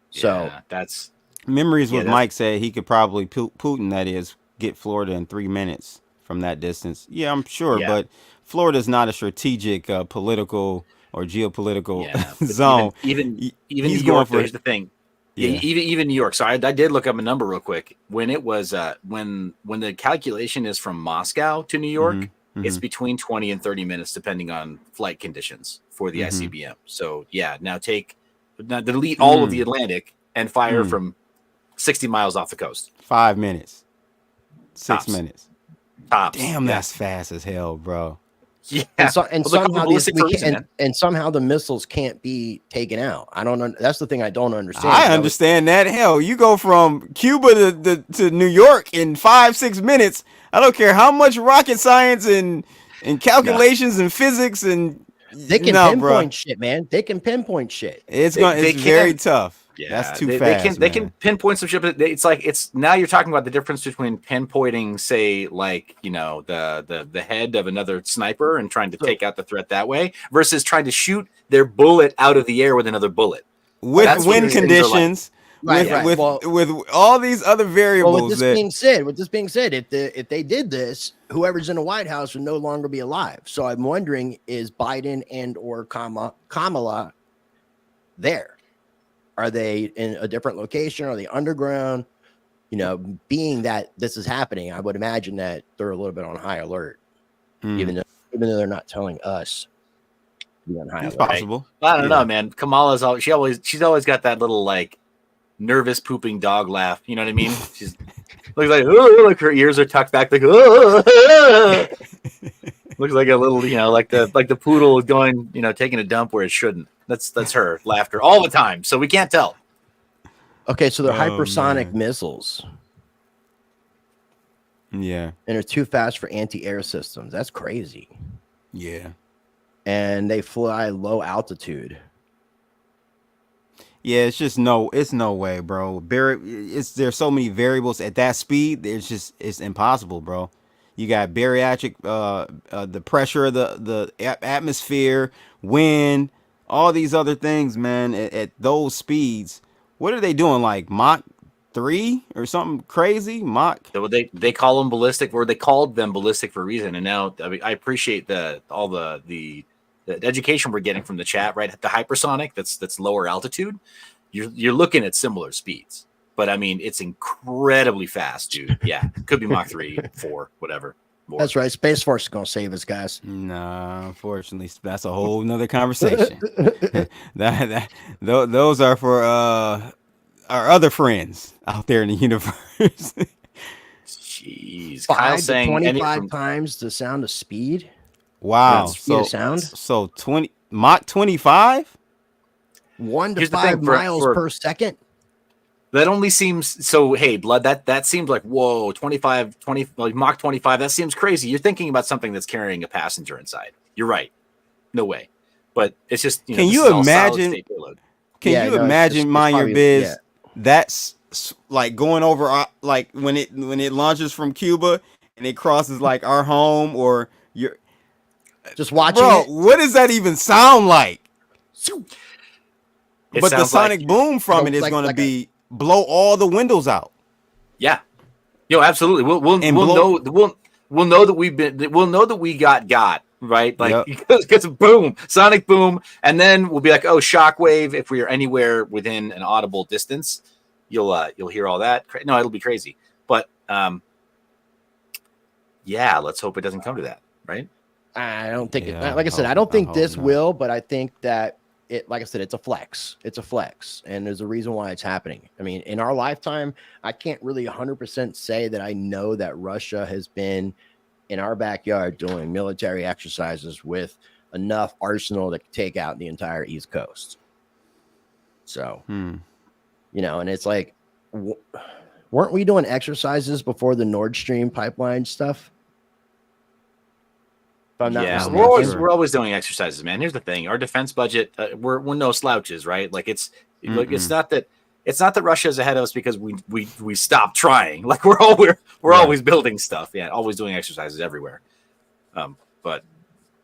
So that's memories with Mike said he could probably Putin, that is, get Florida in 3 minutes from that distance. Yeah, I'm sure. But Florida's not a strategic political or geopolitical zone. Even New York, here's the thing. Even New York. So I did look up a number real quick. When it was when the calculation is from Moscow to New York, it's between 20 and 30 minutes depending on flight conditions for the ICBM. So now delete all of the Atlantic and fire from 60 miles off the coast. 5 minutes. 6 Tops. minutes. Tops. Damn, that's fast as hell, bro. Yeah, and somehow the missiles can't be taken out. I don't know. That's the thing I don't understand. I understand that. Hell, you go from Cuba to New York in 5-6 minutes. I don't care how much rocket science and calculations and physics and they can pinpoint shit, man. They can pinpoint shit. It's very tough. Yeah, that's too fast. They can pinpoint some shit. But it's now you're talking about the difference between pinpointing, say, like, you know, the head of another sniper and trying to take out the threat that way versus trying to shoot their bullet out of the air with another bullet with wind conditions. With all these other variables. Well, with this being said, if they did this, whoever's in the White House would no longer be alive. So I'm wondering, is Biden and or Kamala there? Are they in a different location? Are they underground? You know, being that this is happening, I would imagine that they're a little bit on high alert, even though they're not telling us to be on high alert. Possible. I don't know, man. Kamala's she's always got that little like nervous pooping dog laugh. You know what I mean? She's looks like her ears are tucked back, like looks like a little, you know, like the poodle going, you know, taking a dump where it shouldn't. That's her laughter all the time. So we can't tell. Okay, so they're hypersonic missiles. Yeah. And they're too fast for anti-air systems. That's crazy. Yeah. And they fly low altitude. Yeah, it's no way, bro. There's so many variables at that speed. It's impossible, bro. You got bariatric, the pressure of the atmosphere, wind, all these other things, man. At those speeds, what are they doing? Like Mach 3 or something crazy? Mach. They call them ballistic, or they called them ballistic for a reason. And now I appreciate all the education we're getting from the chat. Right, the hypersonic, that's lower altitude. You're looking at similar speeds. But I mean, it's incredibly fast, dude. Yeah, it could be Mach 3, 4, whatever. More. That's right. Space Force is gonna save us, guys. Nah, unfortunately, that's a whole nother conversation. Those are for our other friends out there in the universe. Jeez, 5 to 25 times the sound of speed. Wow. So 20 Mach 25. 1 to 5 miles per second. That only seems so. Hey, blood. That seems like whoa. 20 like Mach 25. That seems crazy. You're thinking about something that's carrying a passenger inside. You're right. No way. But it's just. Can you imagine? Can you imagine MineYourBiz? Yeah. That's like going over like when it launches from Cuba and it crosses like our home or your just watching bro, it. what does that even sound like? But the sonic like, boom from it is going to be blow all the windows out. Yeah, absolutely. We'll know that we got right, like because boom, sonic boom, and then we'll be like, oh, shockwave. If we are anywhere within an audible distance, you'll hear all that. No, it'll be crazy. But yeah, let's hope it doesn't come to that, right? I don't think like I said, I don't think this will, but I think that it, like I said, it's a flex. It's a flex. And there's a reason why it's happening. I mean, in our lifetime, I can't really 100% say that I know that Russia has been in our backyard doing military exercises with enough arsenal to take out the entire East Coast. So, you know, and it's like, weren't we doing exercises before the Nord Stream pipeline stuff? Yeah, we're always doing exercises, man. Here's the thing: our defense budget, we're no slouches, right? Like it's not that Russia is ahead of us because we stopped trying. Like we're always building stuff. Yeah, always doing exercises everywhere. But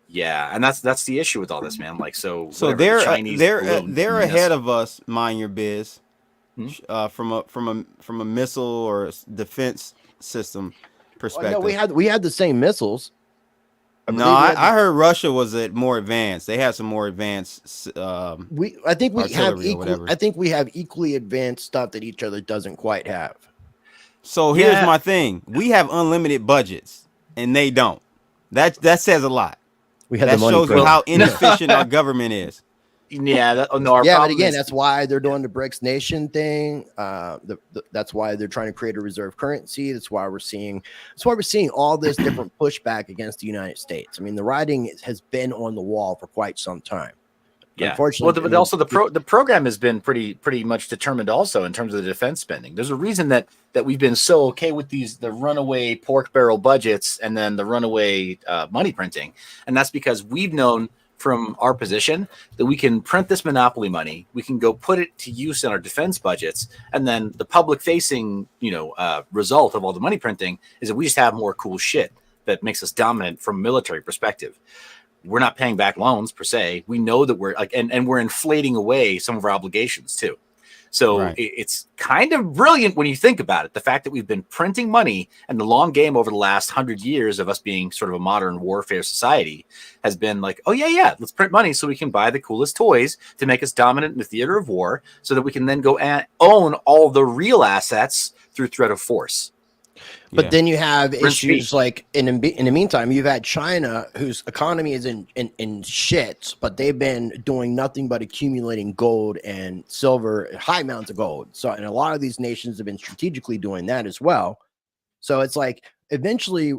yeah, and that's the issue with all this, man. Like so they're ahead of us. MineYourBiz, from a missile or defense system perspective. Well, no, we had the same missiles. I heard Russia was more advanced. They have some more advanced. I think we have equally advanced stuff that each other doesn't quite have. So here's my thing: we have unlimited budgets, and they don't. That says a lot. That shows you how inefficient our government is. Yeah, but again, that's why they're doing the BRICS nation thing. That's why they're trying to create a reserve currency. That's why we're seeing all this different pushback against the United States. I mean, the writing has been on the wall for quite some time. Yeah, unfortunately, but also the program has been pretty much determined also in terms of the defense spending. There's a reason that we've been so okay with the runaway pork barrel budgets and then the runaway money printing, and that's because we've known from our position that we can print this monopoly money, we can go put it to use in our defense budgets, and then the public facing result of all the money printing is that we just have more cool shit that makes us dominant from a military perspective. We're not paying back loans per se. We know that we're like, and we're inflating away some of our obligations too. So it's kind of brilliant when you think about it. The fact that we've been printing money and the long game over the last 100 years of us being sort of a modern warfare society has been like, oh yeah, let's print money so we can buy the coolest toys to make us dominant in the theater of war so that we can then go and own all the real assets through threat of force. But then you have issues like in the meantime, you've had China, whose economy is in shit, but they've been doing nothing but accumulating gold and silver, high amounts of gold. So, and a lot of these nations have been strategically doing that as well. So it's like eventually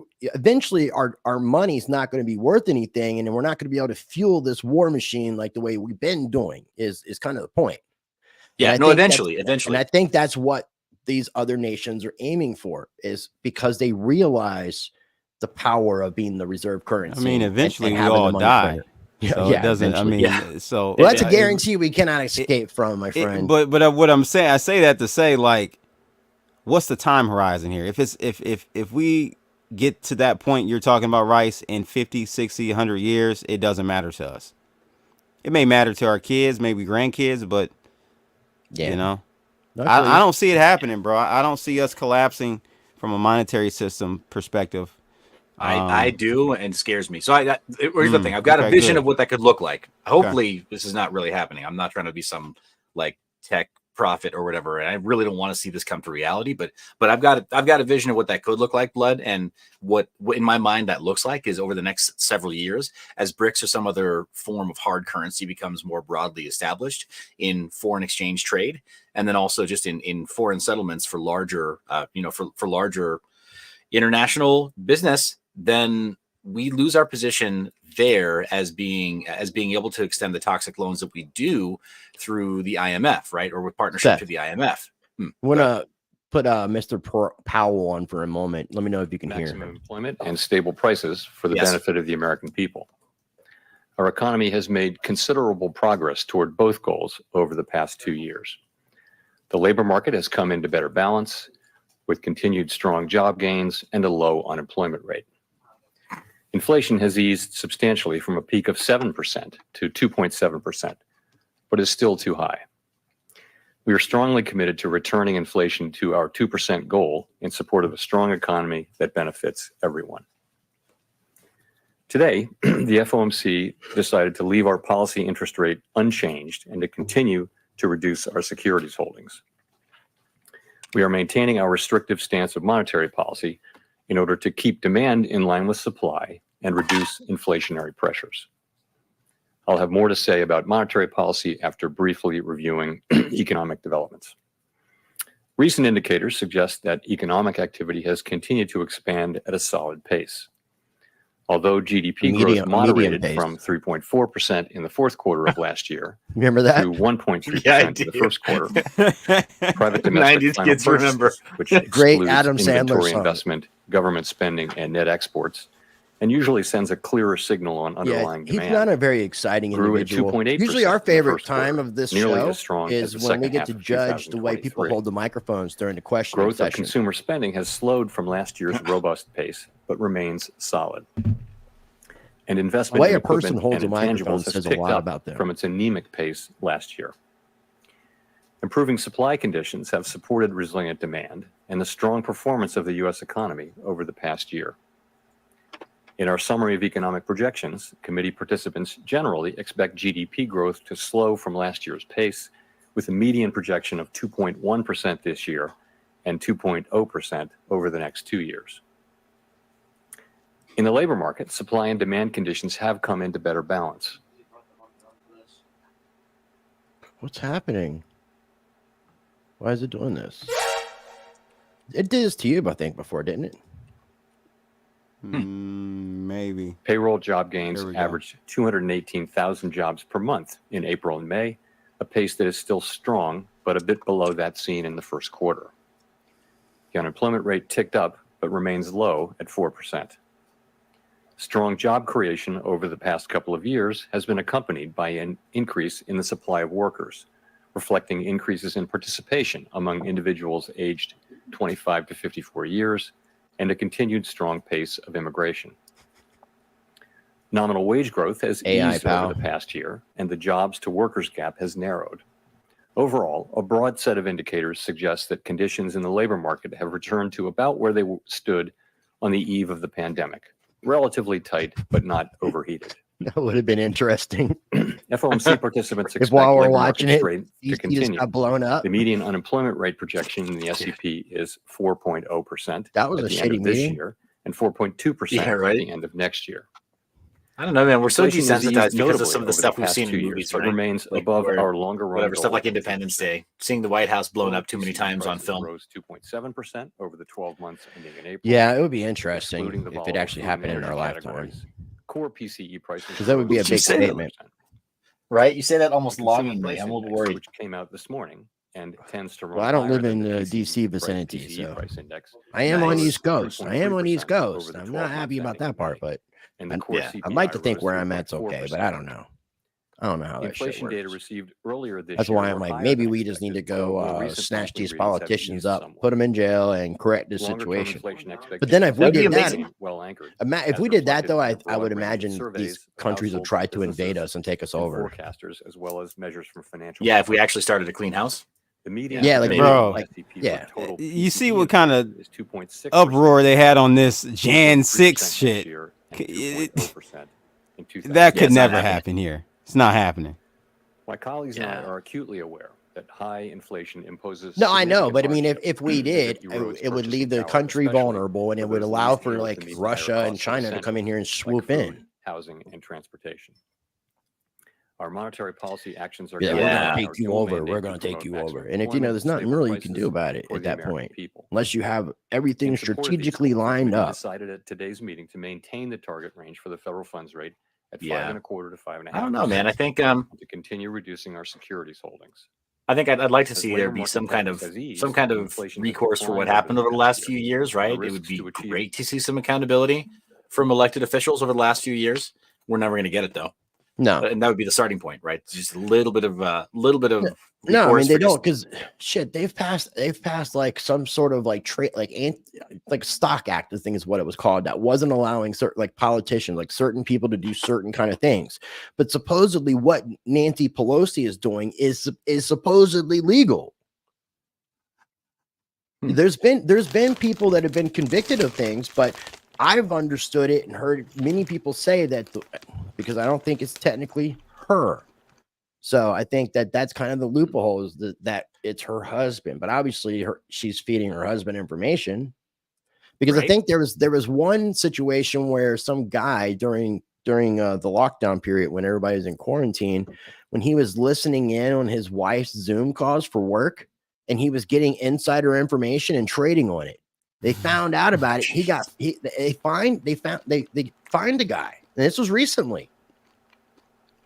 our money's not going to be worth anything, and we're not going to be able to fuel this war machine like the way we've been doing is kind of the point. Yeah, eventually. And I think that's what these other nations are aiming for, is because they realize the power of being the reserve currency. I mean, eventually we all die. So it doesn't. Eventually. I mean, so that's a guarantee we cannot escape from, my friend. But what I'm saying, I say that to say, like, what's the time horizon here? If we get to that point you're talking about, Rice, in 50, 60, 100 years, it doesn't matter to us. It may matter to our kids, maybe grandkids, but you know. I don't see it happening, bro. I don't see us collapsing from a monetary system perspective. I do, and it scares me. So here's the thing. I've got a vision of what that could look like. Hopefully this is not really happening. I'm not trying to be some like tech prophet or whatever, and I really don't want to see this come to reality, but I've got a vision of what that could look like, Blood, and what in my mind that looks like is over the next several years, as BRICS or some other form of hard currency becomes more broadly established in foreign exchange trade, and then also just in foreign settlements for larger for larger international business, then we lose our position there as being able to extend the toxic loans that we do through the IMF, right? Or with partnership to the IMF. I want to put Mr. Powell on for a moment. Let me know if you can hear. Maximum employment and stable prices for the benefit of the American people. Our economy has made considerable progress toward both goals over the past 2 years. The labor market has come into better balance with continued strong job gains and a low unemployment rate. Inflation has eased substantially from a peak of 7% to 2.7%, but is still too high. We are strongly committed to returning inflation to our 2% goal in support of a strong economy that benefits everyone. Today, the FOMC decided to leave our policy interest rate unchanged and to continue to reduce our securities holdings. We are maintaining our restrictive stance of monetary policy in order to keep demand in line with supply and reduce inflationary pressures. I'll have more to say about monetary policy after briefly reviewing economic developments. Recent indicators suggest that economic activity has continued to expand at a solid pace. Although GDP growth moderated from 3.4% in the fourth quarter of last year Remember that? to 1.3% in the first quarter, private domestic 90s final kids remember. purchases, which Great excludes Adam Sandler inventory song. investment, government spending, and net exports, and usually sends a clearer signal on Yeah, underlying he's demand. not a very exciting Grew at individual. 2.8% Usually our in the favorite first time quarter, of this nearly show as strong as is the when we second get half to of judge the way people 2023. hold the microphones during the questioning Growth of session. consumer spending has slowed from last year's robust pace, but remains solid. And The investment way in a person equipment holds a and microphone intangibles has says a picked lot up about them. from its anemic pace last year. Improving supply conditions have supported resilient demand and the strong performance of the U.S. economy over the past year. In our summary of economic projections, committee participants generally expect GDP growth to slow from last year's pace, with a median projection of 2.1% this year and 2.0% over the next 2 years. In the labor market, supply and demand conditions have come into better balance. What's happening? Why is it doing this? It did this to you, I think, before, didn't it? Maybe. Payroll job gains There we go. averaged 218,000 jobs per month in April and May, a pace that is still strong, but a bit below that seen in the first quarter. The unemployment rate ticked up, but remains low at 4%. Strong job creation over the past couple of years has been accompanied by an increase in the supply of workers, reflecting increases in participation among individuals aged 25 to 54 years and a continued strong pace of immigration. Nominal wage growth has eased over the past year, and the jobs to workers gap has narrowed. Overall, a broad set of indicators suggests that conditions in the labor market have returned to about where they stood on the eve of the pandemic. Relatively tight, but not overheated. That would have been interesting. FOMC participants If expect while we're labor watching market it, strength to you just continue. got blown up. The median unemployment rate projection in the SEP is 4.0% That was at a the end shitty of this meeting. year and 4.2% Yeah, right. at the end of next year. I don't know, man. We're so Inflation has eased desensitized because of notably some of the over stuff we've past seen 2 in years, movies, but right? remains Like above where- our longer run whatever stuff goal like of Independence Day, seeing the White House blown up too many times on prices film. Rose 2.7% over the 12 months ending in April. Yeah, it would be interesting excluding the if it volatile actually food and happened in our energy lifetime. categories. Core PCE prices Because that would be a rose big 2.7%. statement. Right? You say that almost Consumer longingly. price I'm a little index, worried. which came out this morning and tends to run Well, I don't higher live than in the the PCE DC vicinity, PCE so price index. I am on Rose East Coast. I am on East 3.3% over Coast. the I'm 12 not happy months about ending that part, May. but And the core CPI I'd like to think rose where I'm at's okay, but I 3.4%. don't know. I don't know how that shit Inflation data works. received earlier this That's year why I'm were like, higher maybe than we just need to expected, though more go recent snatch monthly these readings have politicians eased up, somewhat. put them in jail, and correct the Longer-term situation. inflation But then if we That'd be did that, amazing. well anchored, if as we did that reflected though, in the I would broad range of imagine surveys these of countries will households, try to invade businesses, us and take us and over. forecasters, as well as measures from financial. Yeah, if we actually started a clean house. The median Yeah, like, projection bro, for like, SEP for yeah. total You see PCE what kind of is 2.6% uproar they had on this this Jan year, 6 3% shit. next year, and 2.0% in 2000. That Yeah, could it's not never happening. happen here. It's not happening. My colleagues and I Yeah. are acutely aware that high inflation imposes. No, I know, significant but I mean, hardship if we as did, erodes it would purchasing leave the power, country especially vulnerable, and it for would those allow least for able like to meet the Russia higher and costs of China to come in here and essentials swoop like in. food, housing, and transportation. Our monetary policy actions are Yeah, guided we're by gonna our take you dual over. mandate We're to gonna take promote you maximum over. And if you know, employment, there's nothing stable really you can prices do about it for at the that American point, people. unless you have everything In support of these strategically goals, the lined committee up. decided at today's meeting to maintain the target range for the federal funds rate at Yeah. 5.25 to 5.5%. I don't know, man. I think to continue reducing our securities holdings. I'd like to As see labor there be market some kind tightness of has eased, some kind of inflation has recourse for what declined over happened the over the past last year. few years, The right? It risks would be to achieve great to see some accountability from elected officials over the last few years. We're never going to get it though. No. And that would be the starting point, right? Just a little bit of No, I mean they don't, because shit, they've passed like some sort of like trade, like Stock Act, I think is what it was called, that wasn't allowing certain like politicians, like certain people to do certain kind of things. But supposedly what Nancy Pelosi is doing is supposedly legal. There's been people that have been convicted of things, but I've understood it and heard many people say that because I don't think it's technically her. So I think that that's kind of the loophole, is that it's her husband, but obviously she's feeding her husband information, because I think there was one situation where some guy during the lockdown period, when everybody's in quarantine, when he was listening in on his wife's Zoom calls for work, and he was getting insider information and trading on it. They found out about it. They fined the guy. And this was recently.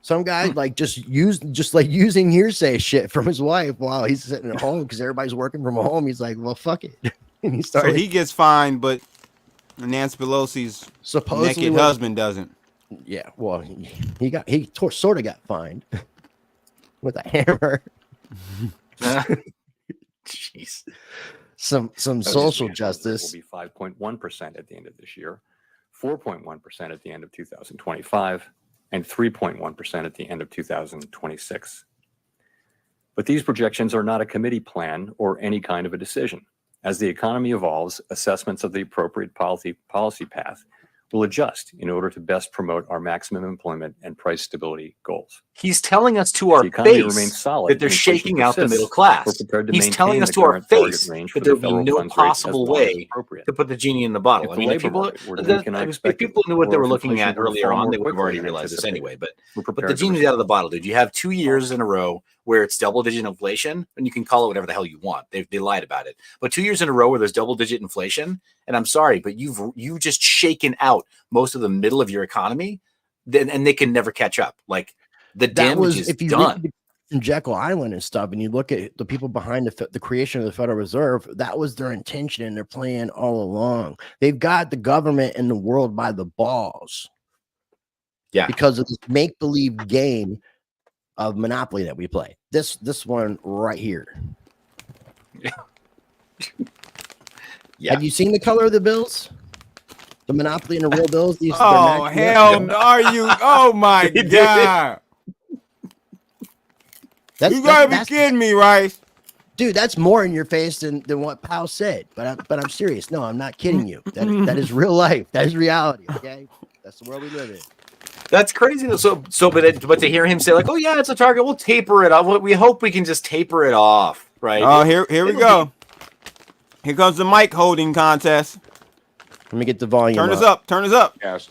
Some guy using hearsay shit from his wife while he's sitting at home because everybody's working from home. He's like, well, fuck it. And he started. So he gets fined, but Nancy Pelosi's supposedly naked husband doesn't. Yeah, well, he sort of got fined with a hammer. Jeez. Some social justice. Will be 5.1% at the end of this year, 4.1% at the end of 2025, and 3.1% at the end of 2026. But these projections are not a committee plan or any kind of a decision. As the economy evolves, assessments of the appropriate policy path will adjust in order to best promote our maximum employment and price stability goals. He's telling us to our face that they're shaking out the middle class. He's telling us to our face that there'll be no possible way to put the genie in the bottle. I mean, if people knew what they were looking at earlier on, they would have already realized this anyway. But the genie's out of the bottle, dude. You have 2 years in a row where it's double-digit inflation, and you can call it whatever the hell you want. They lied about it. But 2 years in a row where there's double-digit inflation, and I'm sorry, but you've just shaken out most of the middle of your economy, and they can never catch up. Like, the damage is done. In Jekyll Island and stuff, and you look at the people behind the creation of the Federal Reserve, that was their intention and their plan all along. They've got the government and the world by the balls. Yeah. Because of this make-believe game of Monopoly that we play. This one right here. Yeah. Have you seen the color of the bills? The Monopoly and the real bills? Oh, hell no. Are you? Oh, my God. You gotta be kidding me, Rice. Dude, that's more in your face than what Powell said. But I'm serious. No, I'm not kidding you. That is real life. That is reality. Okay, that's the world we live in. That's crazy. But to hear him say like, "Oh yeah, it's a target. We'll taper it off. We hope we can just taper it off." Right? Oh, here we go. Here comes the mic holding contest. Let me get the volume. Turn us up. Turn us up. Yes.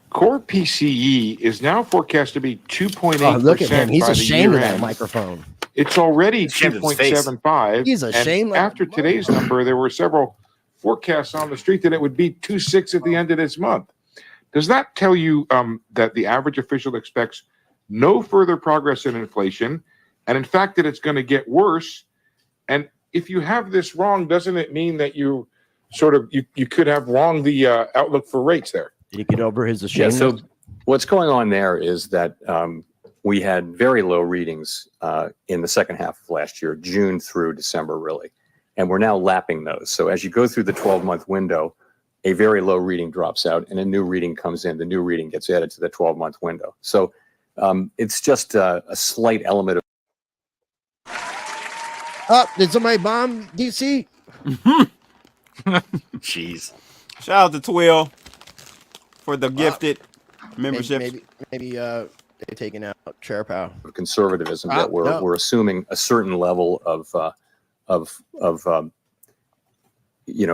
Core PCE is now forecast to be 2.8%. Oh, look at him. He's ashamed of that end. microphone. It's already 2.75. He's ashamed. After today's number, there were several forecasts on the street that it would be 2.6 at the end of this month. Does that tell you that the average official expects no further progress in inflation, and in fact that it's going to get worse? And if you have this wrong, doesn't it mean that you could have wrong the outlook for rates there? Did he get over his ashamed? Yeah, so what's going on there is that we had very low readings in the second half of last year, June through December, really. And we're now lapping those. So as you go through the 12-month window, a very low reading drops out and a new reading comes in. The new reading gets added to the 12-month window. So it's just a slight element of. Oh, did somebody bomb DC? Jeez. Shout out to Twill for the gifted memberships. Maybe they're taking out Chair Powell. Conservatism that we're assuming a certain level of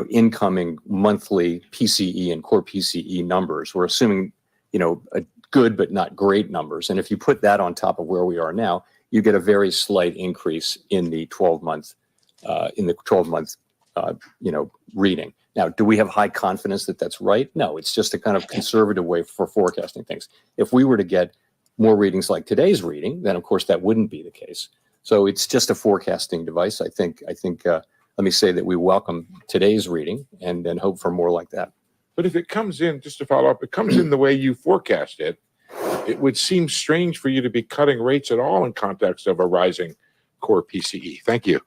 incoming monthly PCE and core PCE numbers. We're assuming a good but not great numbers, and if you put that on top of where we are now, you get a very slight increase in the 12-month reading. Now, do we have high confidence that that's right? No, it's just a kind of conservative way for forecasting things. If we were to get more readings like today's reading, then of course that wouldn't be the case. So it's just a forecasting device. I think. Let me say that we welcome today's reading and hope for more like that. But if it comes in, just to follow up, it comes in the way you forecast it, it would seem strange for you to be cutting rates at all in context of a rising core PCE. Thank you.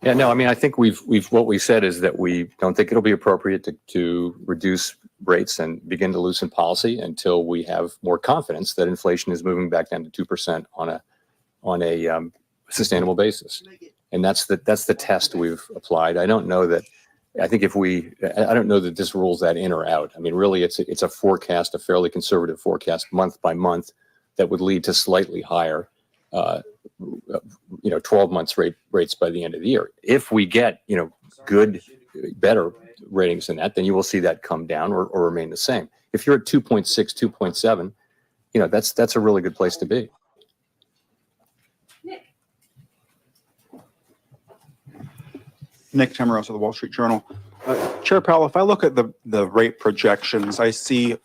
Yeah, no, I mean, I think what we said is that we don't think it'll be appropriate to reduce rates and begin to loosen policy until we have more confidence that inflation is moving back down to 2% on a sustainable basis. And that's the test we've applied. I don't know that this rules that in or out. I mean, really, it's a forecast, a fairly conservative forecast, month by month, that would lead to slightly higher, 12 months rates by the end of the year. If we get, better ratings than that, then you will see that come down or remain the same. If you're at 2.6, 2.7, that's a really good place to be. Nick Tamaros of the Wall Street Journal. Chair Powell, if I look at the rate projections, I see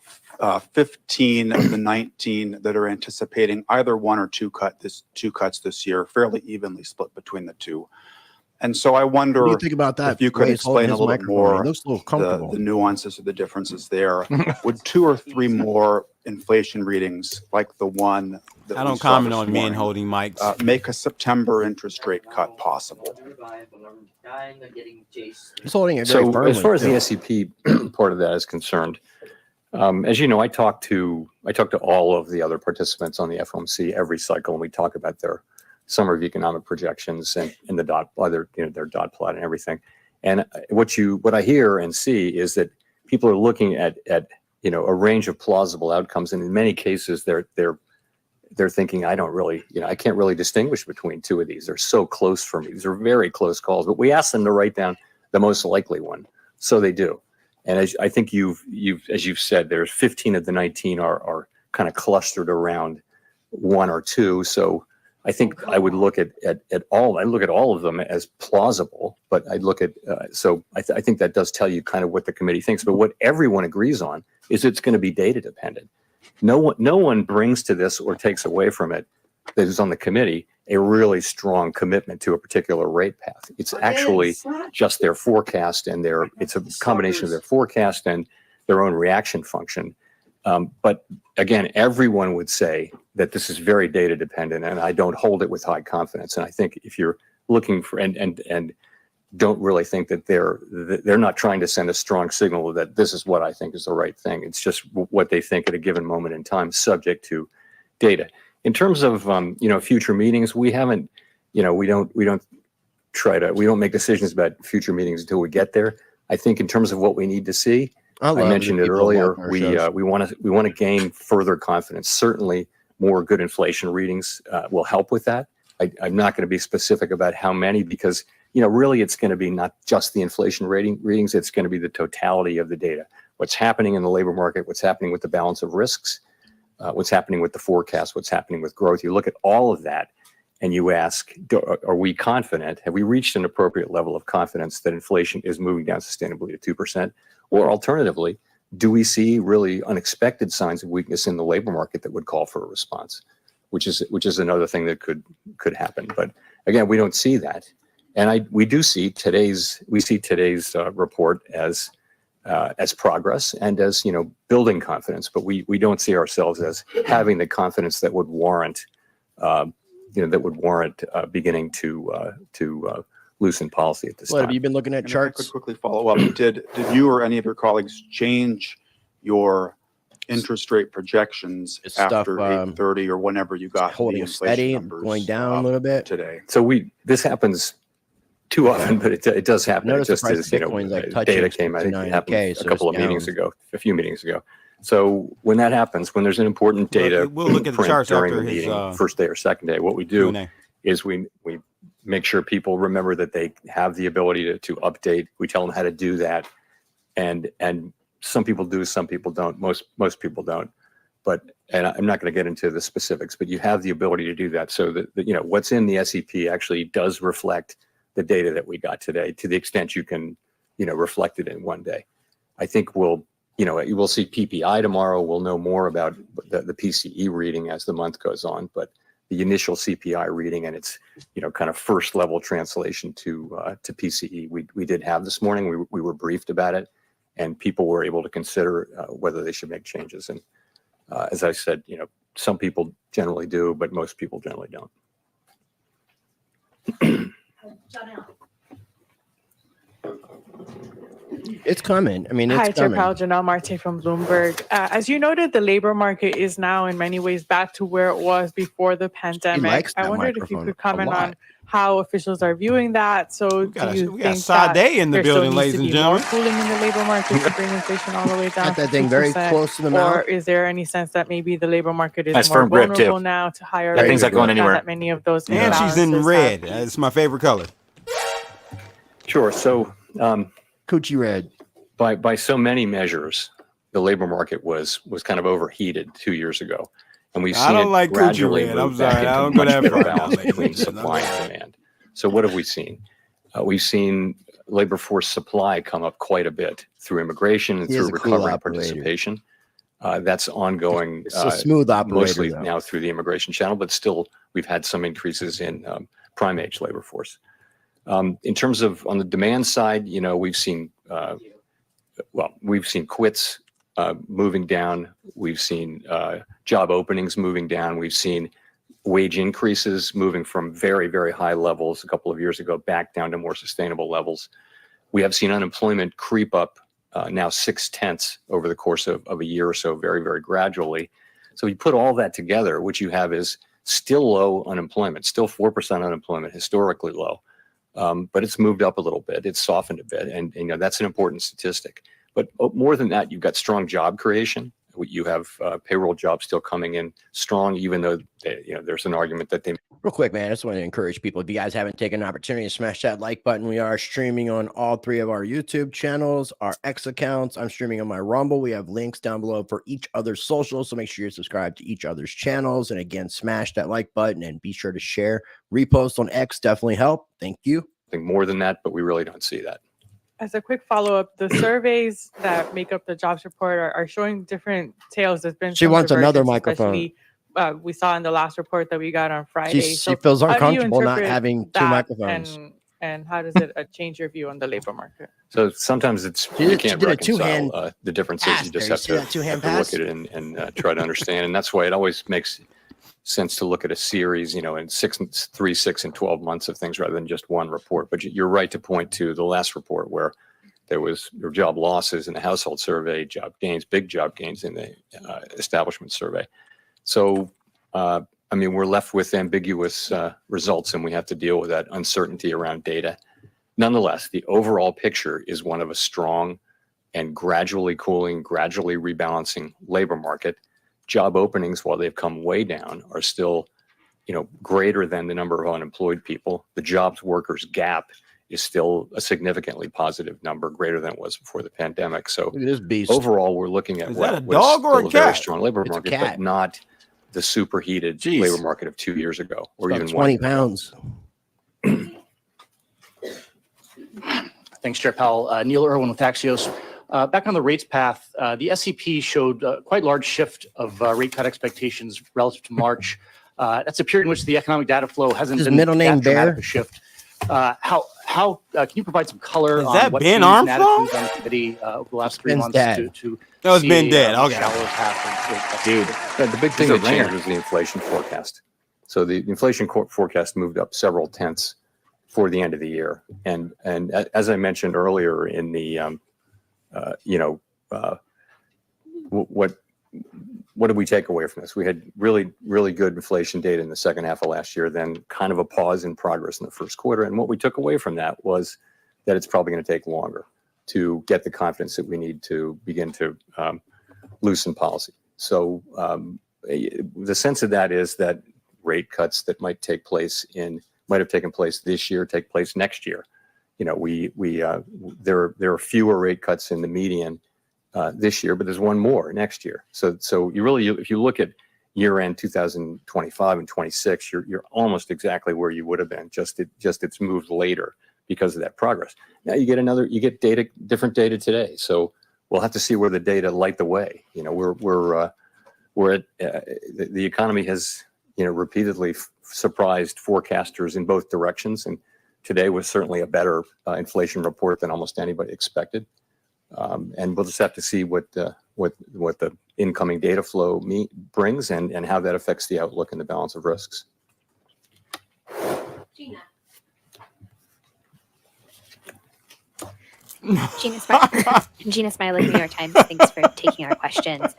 15 of the 19 that are anticipating either one or two cuts this year, fairly evenly split between the two. And so I wonder what do you think about that? If you could explain a little bit more the nuances or the differences there. Would 2 or 3 more inflation readings like the one that I don't comment on men holding mics. Make a September interest rate cut possible? He's holding it very So firmly, as far as too. the SEP part of that is concerned, as you know, I talk to all of the other participants on the FOMC every cycle, and we talk about their summer of economic projections and the their dot plot and everything. And what I hear and see is that people are looking at a range of plausible outcomes, and in many cases they're thinking, I don't really, I can't really distinguish between two of these. They're so close for me. These are very close calls, but we ask them to write down the most likely one, so they do. And as I think as you've said, there's 15 of the 19 are kind of clustered around 1 or 2. So I think I would look at all. I look at all of them as plausible, but I'd look at I think that does tell you kind of what the committee thinks. But what everyone agrees on is it's going to be data dependent. No one brings to this or takes away from it that is on the committee a really strong commitment to a particular rate path. It's actually just their forecast and it's a combination of their forecast and their own reaction function. But again, everyone would say that this is very data dependent, and I don't hold it with high confidence. And I think if you're looking for and don't really think that they're not trying to send a strong signal that this is what I think is the right thing. It's just what they think at a given moment in time, subject to data. In terms of future meetings, we haven't, we don't make decisions about future meetings until we get there. I think in terms of what we need to see, I mentioned it earlier. We want to gain further confidence. Certainly, more good inflation readings will help with that. I'm not going to be specific about how many because really it's going to be not just the inflation readings. It's going to be the totality of the data. What's happening in the labor market? What's happening with the balance of risks? What's happening with the forecast? What's happening with growth? You look at all of that, and you ask, are we confident? Have we reached an appropriate level of confidence that inflation is moving down sustainably to 2%? Or alternatively, do we see really unexpected signs of weakness in the labor market that would call for a response, which is another thing that could happen. But again, we don't see that, and we see today's report as progress and as building confidence, but we don't see ourselves as having the confidence that would warrant beginning to loosen policy at this time. Have you been looking at charts? If I could quickly follow up. Did you or any of your colleagues change your interest rate projections after 8:30 or whenever you got holding the inflation steady, numbers going down a little bit today? So this happens too often, but it does happen. It just is, data came out. It happened a couple of meetings ago, a few meetings ago. So when that happens, when there's an important data we'll look at the charts during after the his, meeting, first day or second day, what we do Q&A. is we make sure people remember that they have the ability to update. We tell them how to do that, and some people do, some people don't. Most people don't. And I'm not going to get into the specifics, but you have the ability to do that, so that what's in the SEP actually does reflect the data that we got today, to the extent you can reflect it in one day. I think you will see PPI tomorrow. We'll know more about the PCE reading as the month goes on, but the initial CPI reading and its kind of first level translation to PCE we did have this morning. We were briefed about it, and people were able to consider whether they should make changes. And As I said, some people generally do, but most people generally don't. It's coming. I mean, it's Hi, Chair coming. Powell, Janelle Marte from Bloomberg. As you noted, the labor market is now in many ways back to where it was before the pandemic. I wondered if you could comment on how officials are viewing that. So do you think that in the there still building, needs ladies to and be gentlemen. more cooling in the labor market to bring inflation all the way down? Got that thing very 2%? close to the mouth. Or is there any sense that maybe the labor market is Nice more firm grip, too. vulnerable now to higher That thing's not going anywhere. That many of those And she's in imbalances red. have- It's my favorite color. Sure. So Coochie red. by so many measures, the labor market was kind of overheated 2 years ago, and we've I seen don't it like coochie gradually red. move I'm back sorry. I into don't go much that better far. balance between supply and demand. So what have we seen? We've seen labor force supply come up quite a bit through immigration and He is through a cool recovery operator. participation. That's ongoing. It's a smooth operator, mostly though. now through the immigration channel, but still we've had some increases in prime age labor force. In terms of on the demand side, we've seen quits moving down. We've seen job openings moving down. We've seen wage increases moving from very, very high levels a couple of years ago back down to more sustainable levels. We have seen unemployment creep up now 0.6 over the course of a year or so, very, very gradually. So you put all that together, what you have is still low unemployment, still 4% unemployment, historically low. But it's moved up a little bit. It's softened a bit. And that's an important statistic. But more than that, you've got strong job creation. You have payroll jobs still coming in strong, even though there's an argument that they. Real quick, man, I just want to encourage people, if you guys haven't taken an opportunity to smash that like button, we are streaming on all 3 of our YouTube channels, our X accounts. I'm streaming on my Rumble. We have links down below for each other's socials, so make sure you're subscribed to each other's channels. And again, smash that like button and be sure to share. Repost on X definitely help. Thank you. Think more than that, but we really don't see that. As a quick follow-up, the surveys that make up the jobs report are showing different tales. There's been She some wants another divergence, microphone. especially, we saw in the last report that we got on Friday. She feels how do you uncomfortable not interpret having 2 that, microphones. And how does it change your view on the labor market? So sometimes She you did can't a reconcile two-hand the differences. pass You just there. have You see that two-hand to pass? look at it and try to understand. And that's why it always makes sense to look at a series, in 3, 6, and 12 months of things rather than just one report. But you're right to point to the last report where there were job losses in the household survey, job gains, big job gains in the establishment survey. So, we're left with ambiguous results, and we have to deal with that uncertainty around data. Nonetheless, the overall picture is one of a strong and gradually cooling, gradually rebalancing labor market. Job openings, while they've come way down, are still, greater than the number of unemployed people. The jobs workers gap is still a significantly positive number, greater than it was before the pandemic. So Look at this beast. overall, we're looking at Is that a what dog is or a still a very cat? strong labor It's a market, cat. but not the superheated Jeez. labor market of 2 years ago, or About even 20 1 year ago. pounds. Thanks, Chair Powell. Neil Irwin with Axios. Back on the rates path, the SEP showed quite large shift of rate cut expectations relative to March. That's a period in which the economic data flow hasn't His been middle name that dramatic Bear? a shift. How can you provide some color Is on that what Ben changed in Armstrong? attitudes on the committee over the last 3 Ben's months dad. to That was see Ben a Dead. Okay. shallower path of rate cuts? Dude, the big thing He's a that changed ringer. was the inflation forecast. So the inflation forecast moved up several tenths for the end of the year. And as I mentioned earlier in the, what did we take away from this? We had really, really good inflation data in the second half of last year, then kind of a pause in progress in the first quarter. And what we took away from that was that it's probably going to take longer to get the confidence that we need to begin to loosen policy. So the sense of that is that rate cuts that might have taken place this year, take place next year. There are fewer rate cuts in the median this year, but there's one more next year. So you really, if you look at year end 2025 and 26, you're almost exactly where you would have been. Just it's moved later because of that progress. Now you get different data today. So we'll have to see where the data light the way. The economy has repeatedly surprised forecasters in both directions, and today was certainly a better inflation report than almost anybody expected. And we'll just have to see what what the incoming data flow brings and how that affects the outlook and the balance of risks. Gina. Gina Smiley, New York Times. Thanks for taking our questions.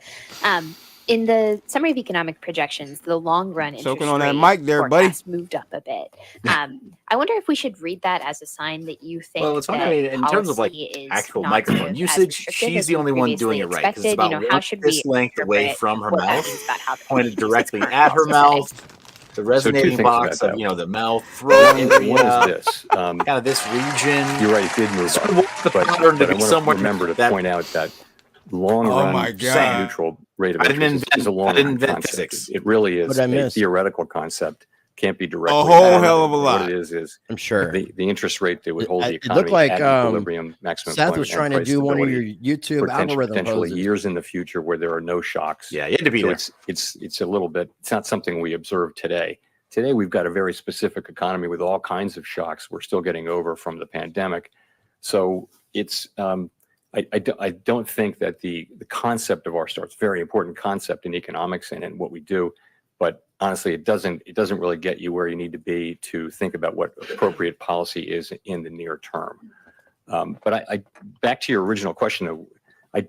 In the summary of economic projections, the long run interest Choking on that rate mic there, buddy. forecast moved up a bit. I wonder if we should read that as a sign that you think Well, it's funny. that I mean, in terms of like policy is actual not microphone sort of as usage, restrictive she's as the we only one doing previously it right because it's expected. about How one should we this length away interpret from her what that mouth, means about how the pointed policy directly current at her policy today? mouth. The resonating things box about of that. the mouth, throat area, One is this. kind of this region. You're right, it did move Sort up. of want the But pattern to I be want to somewhere remember to that point out that long Oh run my God. neutral rate of I didn't interest is a invent- I long didn't run invent concept. physics. It really is What'd I a miss? theoretical concept. Can't be directly A whole measured. hell of a What lot. it is I'm sure. the interest rate that would hold the It economy looked like at equilibrium, maximum Seth was employment, trying and to price do one of your stability YouTube algorithm potentially poses. years in the future where there are no shocks. Yeah, you had to be So there. it's a little bit. It's not something we observe today. Today we've got a very specific economy with all kinds of shocks we're still getting over from the pandemic. So it's I don't think that the concept of R-star, it's a very important concept in economics and in what we do, but honestly, it doesn't really get you where you need to be to think about what appropriate policy is in the near term. But I back to your original question, though,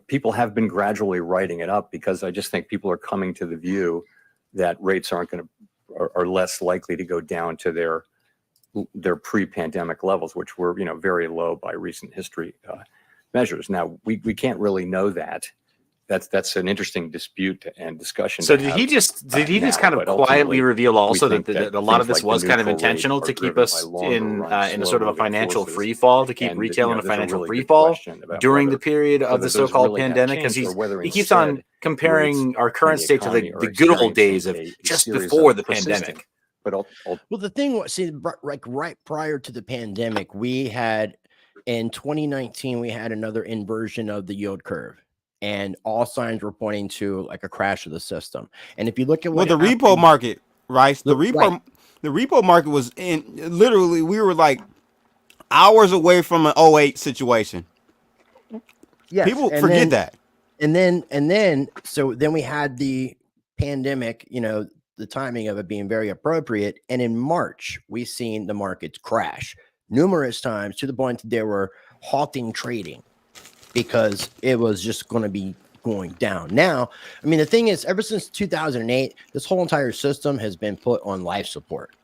people have been gradually writing it up because I just think people are coming to the view that rates are less likely to go down to their pre-pandemic levels, which were very low by recent history measures. Now we can't really know that. That's an interesting dispute and discussion. So did he just kind of quietly reveal also that a lot of this was kind of intentional to keep us in a sort of a financial free fall, to keep retail in a financial free fall during the period of the so-called pandemic? Because he keeps on comparing our current state to the good old days of just before the pandemic. Well, the thing was, see, like right prior to the pandemic, we had in 2019 we had another inversion of the yield curve. And all signs were pointing to like a crash of the system. And if you look at what the repo market, Rice, the repo market was in literally, we were like hours away from an 08 situation. Yes, people forget that. And then so then we had the pandemic, the timing of it being very appropriate. And in March, we've seen the markets crash numerous times to the point that they were halting trading, because it was just going to be going down. Now, I mean, the thing is, ever since 2008, this whole entire system has been put on life support,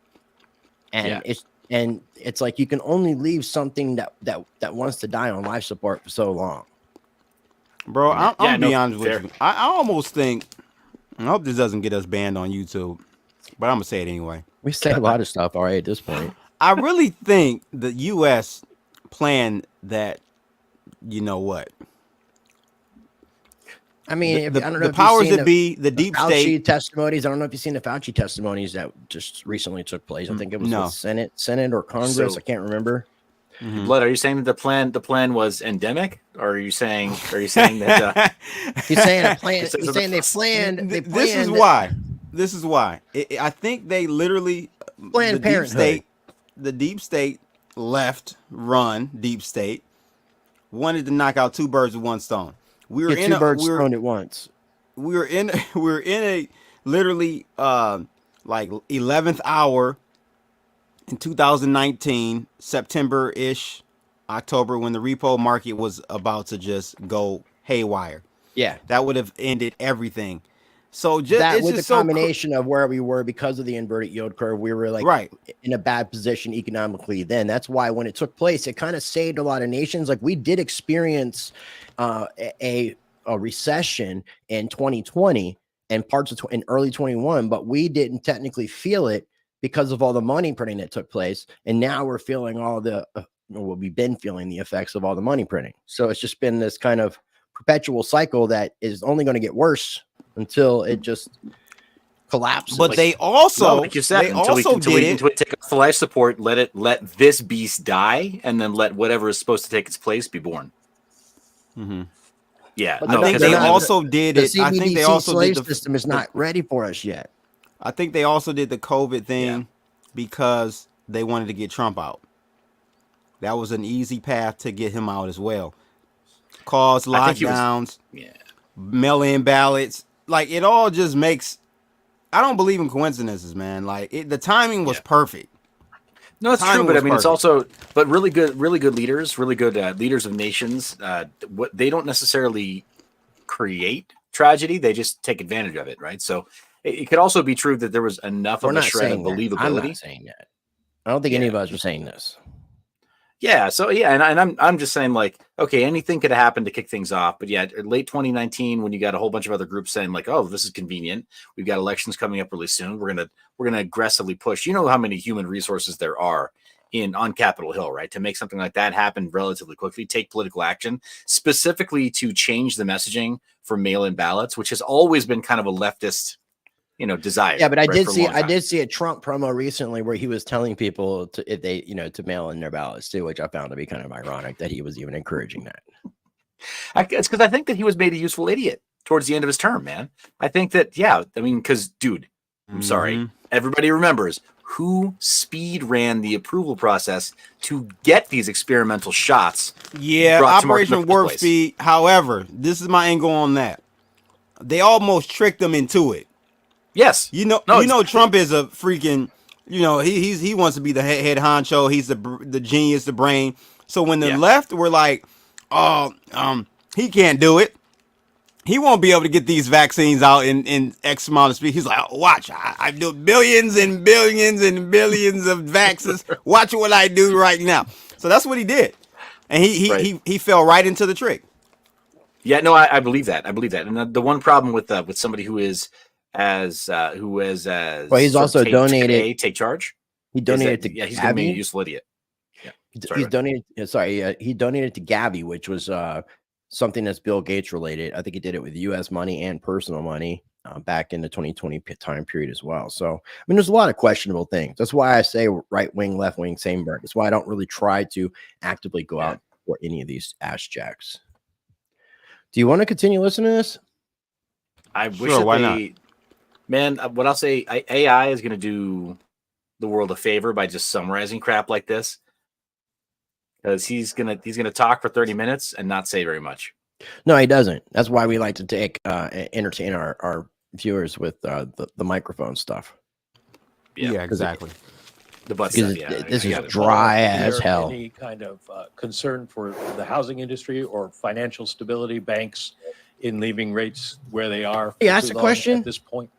and it's like you can only leave something that wants to die on life support for so long. Bro, I'm gonna be honest with you. I almost think, I hope this doesn't get us banned on YouTube, but I'm gonna say it anyway. We say a lot of stuff already at this point. I really think the U.S. planned that. You know what? I mean, I don't know the powers that be, the deep Fauci state testimonies. I don't know if you've seen the Fauci testimonies that just recently took place. I think it was the Senate or Congress. I can't remember. Blood, are you saying that the plan was endemic, or are you saying that he's saying a plan? He's saying they planned. This is why. This is why. I think they literally Planned Parenthood. The deep state left run deep state wanted to knock out two birds with one stone. We were two birds thrown at once. We were in a literally like 11th hour in 2019, September-ish, October, when the repo market was about to just go haywire. Yeah. That would have ended everything. So just that it's with just the combination of where we were because of the inverted yield curve, we were like in a bad position economically then. That's why when it took place, it kind of saved a lot of nations. Like we did experience a recession in 2020 and parts of in early 21, but we didn't technically feel it because of all the money printing that took place. And now we're feeling all the, well, we've been feeling the effects of all the money printing. So it's just been this kind of perpetual cycle that is only going to get worse until it just collapses. But they also, like you said, until we take off the life support, let this beast die, and then let whatever is supposed to take its place be born. Yeah, I think they also did it. I think they also did the system is not ready for us yet. I think they also did the COVID thing because they wanted to get Trump out. That was an easy path to get him out as well. Cause lockdowns. mail-in ballots. Like, it all just makes, I don't believe in coincidences, man. Like, the timing was perfect. No, it's true, but I mean, it's also, but really good leaders, really good leaders of nations. What they don't necessarily create tragedy; they just take advantage of it, right? So it could also be true that there was enough of a shred of believability. I'm not saying that. I don't think any of us are saying this. Yeah. So yeah, and I'm just saying, like, okay, anything could have happened to kick things off, but yeah, late 2019, when you got a whole bunch of other groups saying like, oh, this is convenient. We've got elections coming up really soon. We're gonna aggressively push. You know how many human resources there are on Capitol Hill, right? To make something like that happen relatively quickly, take political action, specifically to change the messaging for mail-in ballots, which has always been kind of a leftist, desire. Yeah, but I did see a Trump promo recently where he was telling people if they, to mail in their ballots too, which I found to be kind of ironic that he was even encouraging that. It's because I think that he was made a useful idiot towards the end of his term, man. I think that, yeah, I mean, because, dude, I'm sorry, everybody remembers who speed ran the approval process to get these experimental shots. Yeah, Operation Warp Speed. However, this is my angle on that. They almost tricked them into it. Yes, Trump is a freaking, he wants to be the head honcho. He's the genius, the brain. So when the left were like, oh, he can't do it. He won't be able to get these vaccines out in X amount of speed. He's like, oh, watch, I do billions and billions and billions of vaccines. Watch what I do right now. So that's what he did, and he fell right into the trick. Yeah, no, I believe that. And the one problem with somebody who is well, he's also donated take charge. He donated to he's going to be a useful idiot. Yeah, he donated to Gavi, which was something that's Bill Gates related. I think he did it with U.S. money and personal money back in the 2020 time period as well. So I mean, there's a lot of questionable things. That's why I say right wing, left wing, same bird. That's why I don't really try to actively go out for any of these ass jacks. Do you want to continue listening to this? I wish why not? Man, what I'll say, AI is going to do the world a favor by just summarizing crap like this, because he's gonna talk for 30 minutes and not say very much. No, he doesn't. That's why we like to entertain our viewers with the microphone stuff. Yeah, exactly. The butt stuff, this is dry as hell. Any kind of concern for the housing industry or financial stability, banks in leaving rates where they are? Yeah, that's a question at this point.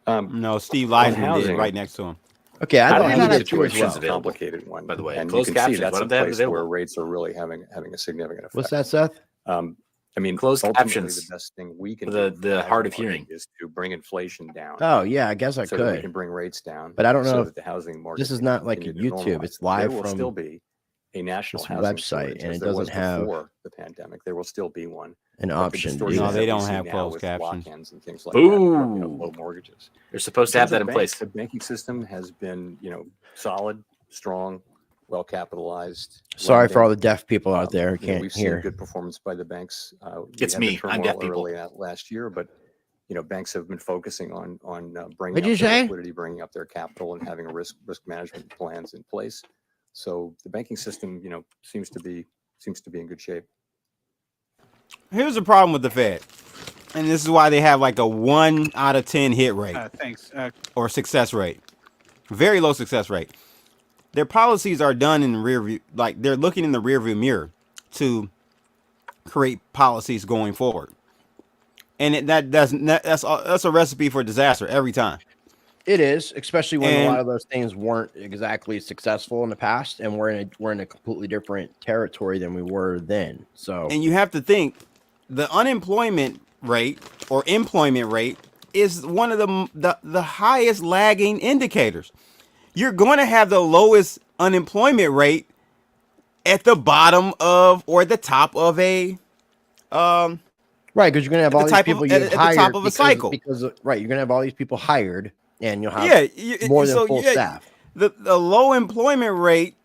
No, Steve Leisman did right next to him. Okay, I thought think he did too as well. It's a complicated one, by the way. And Closed you can see captions, that's what a if they have place available? where rates are really having a significant effect. What's that, Seth? I mean, closed ultimately, captions. the best thing we can The do for hard of housing hearing is to bring inflation down. Oh yeah, I guess I so that we could. can bring rates down, But I don't know so if that the housing market. this is not like a continue to YouTube. normalize. It's live there will from still be a national this housing website, shortage, and as it there was doesn't have before the pandemic. There will still be one. an But the option. to do distortion No, that. they that don't we see have now closed with captions. lock-ins and things like that, low mortgages. They're supposed to have that in place. The banking system has been, solid, strong, well capitalized. Sorry for all the deaf people out there who can't we've hear. seen good performance by the banks. It's me. I'm deaf people. Last year, but banks have been focusing on bringing What'd you up their say? liquidity, bringing up their capital, and having risk management plans in place. So the banking system, seems to be in good shape. Here's the problem with the Fed, and this is why they have like a 1 out of 10 hit rate. Thanks. Or success rate. Very low success rate. Their policies are done in the rear view, like they're looking in the rear view mirror to create policies going forward. And that's a recipe for disaster every time. It is, especially when a lot of those things weren't exactly successful in the past, and we're in a completely different territory than we were then. So, and you have to think the unemployment rate or employment rate is one of the highest lagging indicators. You're going to have the lowest unemployment rate at the bottom of or at the top of a right, because you're going to have all these people at the top of a cycle. Because right, you're going to have all these people hired, and you'll have more than full staff. The low employment rate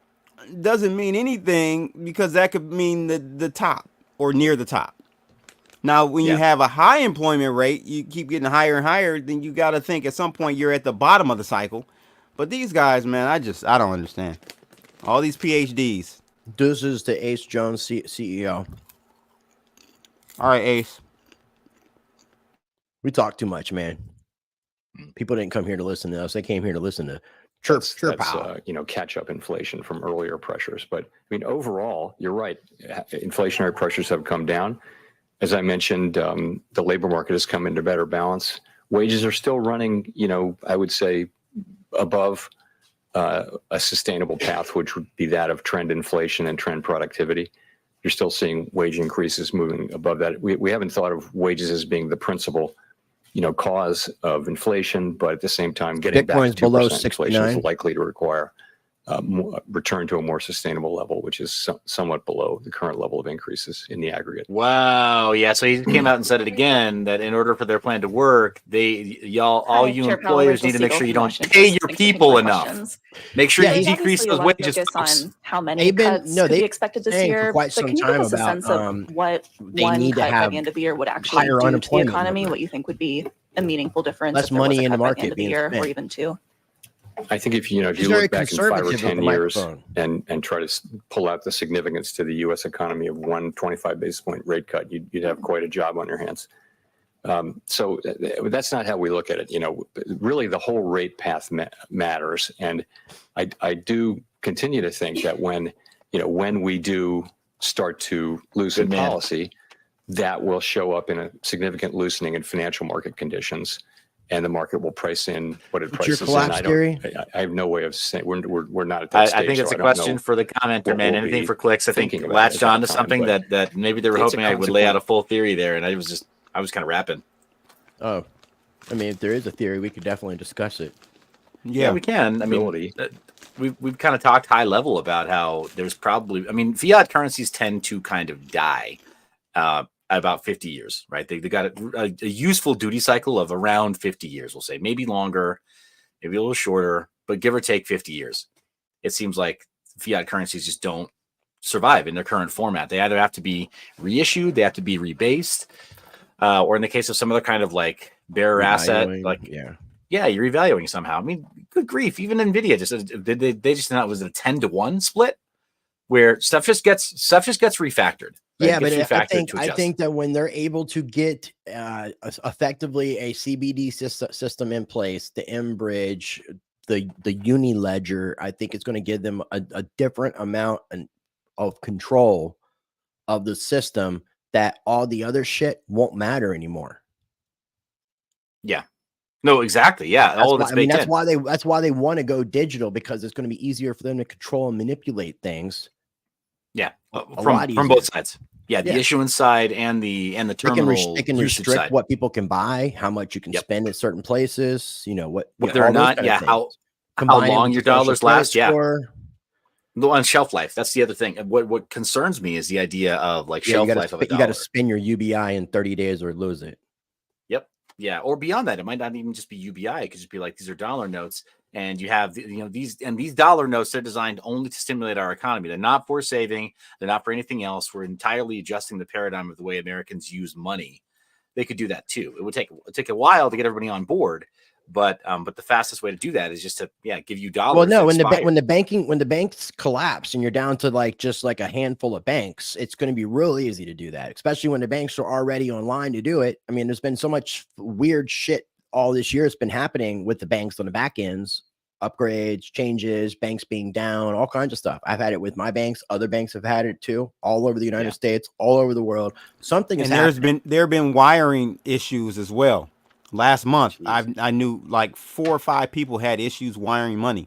doesn't mean anything because that could mean the top or near the top. Now, when you have a high employment rate, you keep getting higher and higher, then you got to think at some point you're at the bottom of the cycle. But these guys, man, I don't understand. All these PhDs. This is the Ace Jones CEO. All right, Ace. We talk too much, man. People didn't come here to listen to us. They came here to listen to chirp that's catch-up inflation from earlier pressures. But I mean, overall, you're right. Inflationary pressures have come down. As I mentioned, the labor market has come into better balance. Wages are still running, I would say, above a sustainable path, which would be that of trend inflation and trend productivity. You're still seeing wage increases moving above that. We haven't thought of wages as being the principal cause of inflation, but at the same time, getting Bitcoin's back to 2% below inflation 69. is likely to require return to a more sustainable level, which is somewhat below the current level of increases in the aggregate. Wow. Yeah. So he came out and said it again, that in order for their plan to work, all you employers need to make sure you don't pay your people enough. Make sure you decrease those wages. On how many cuts could be expected this year, but can you give us a sense of what one cut by the end of the year would actually do to the economy? What you think would be a meaningful difference? Less money in the market by the end of the year, or even two? I think if you look back in 5 or 10 years and try to pull out the significance to the U.S. economy of one 25 basis point rate cut, you'd have quite a job on your hands. So that's not how we look at it. Really the whole rate path matters. And I do continue to think that when we do start to loosen policy, that will show up in a significant loosening in financial market conditions. And the market will price in what it prices in. I have no way of saying we're not at that stage. I think it's a question for the commenter, man. Anything for clicks. I think latched on to something that maybe they were hoping I would lay out a full theory there, and I was kind of rapping. Oh, I mean, if there is a theory, we could definitely discuss it. Yeah, we can. I mean, we've kind of talked high level about how there's probably, fiat currencies tend to kind of die about 50 years, right? They got a useful duty cycle of around 50 years, we'll say, maybe longer, maybe a little shorter, but give or take 50 years. It seems like fiat currencies just don't survive in their current format. They either have to be reissued, they have to be rebased, or in the case of some other kind of like bearer asset, like you're revaluing somehow. I mean, good grief, even Nvidia they just thought it was a 10-to-1 split where stuff just gets refactored. Right? Yeah, but I think that when they're able to get effectively a CBD system in place, the M-Bridge, the Uniledger, I think it's going to give them a different amount of control of the system that all the other shit won't matter anymore. Yeah. No, exactly. Yeah. That's why they want to go digital, because it's going to be easier for them to control and manipulate things. Yeah, from both sides. Yeah, the issuance side and the terminal. They can restrict side. What people can buy, how much you can spend at certain places. What they're not. Yeah, how long your dollars last. Yeah, on shelf life. That's the other thing. What concerns me is the idea of like shelf life of a dollar. You got to spend your UBI in 30 days or lose it. Yep. Yeah, or beyond that, it might not even just be UBI. It could just be like these are dollar notes. And you have, these dollar notes, they're designed only to stimulate our economy. They're not for saving. They're not for anything else. We're entirely adjusting the paradigm of the way Americans use money. They could do that too. It would take a while to get everybody on board, but the fastest way to do that is just to give you dollars. Well, no, when the banks collapse and you're down to just like a handful of banks, it's going to be real easy to do that, especially when the banks are already online to do it. I mean, there's been so much weird shit all this year. It's been happening with the banks on the back ends, upgrades, changes, banks being down, all kinds of stuff. I've had it with my banks. Other banks have had it too, all over the United States, all over the world. Something is happening. There have been wiring issues as well. Last month, I knew like 4 or 5 people had issues wiring money.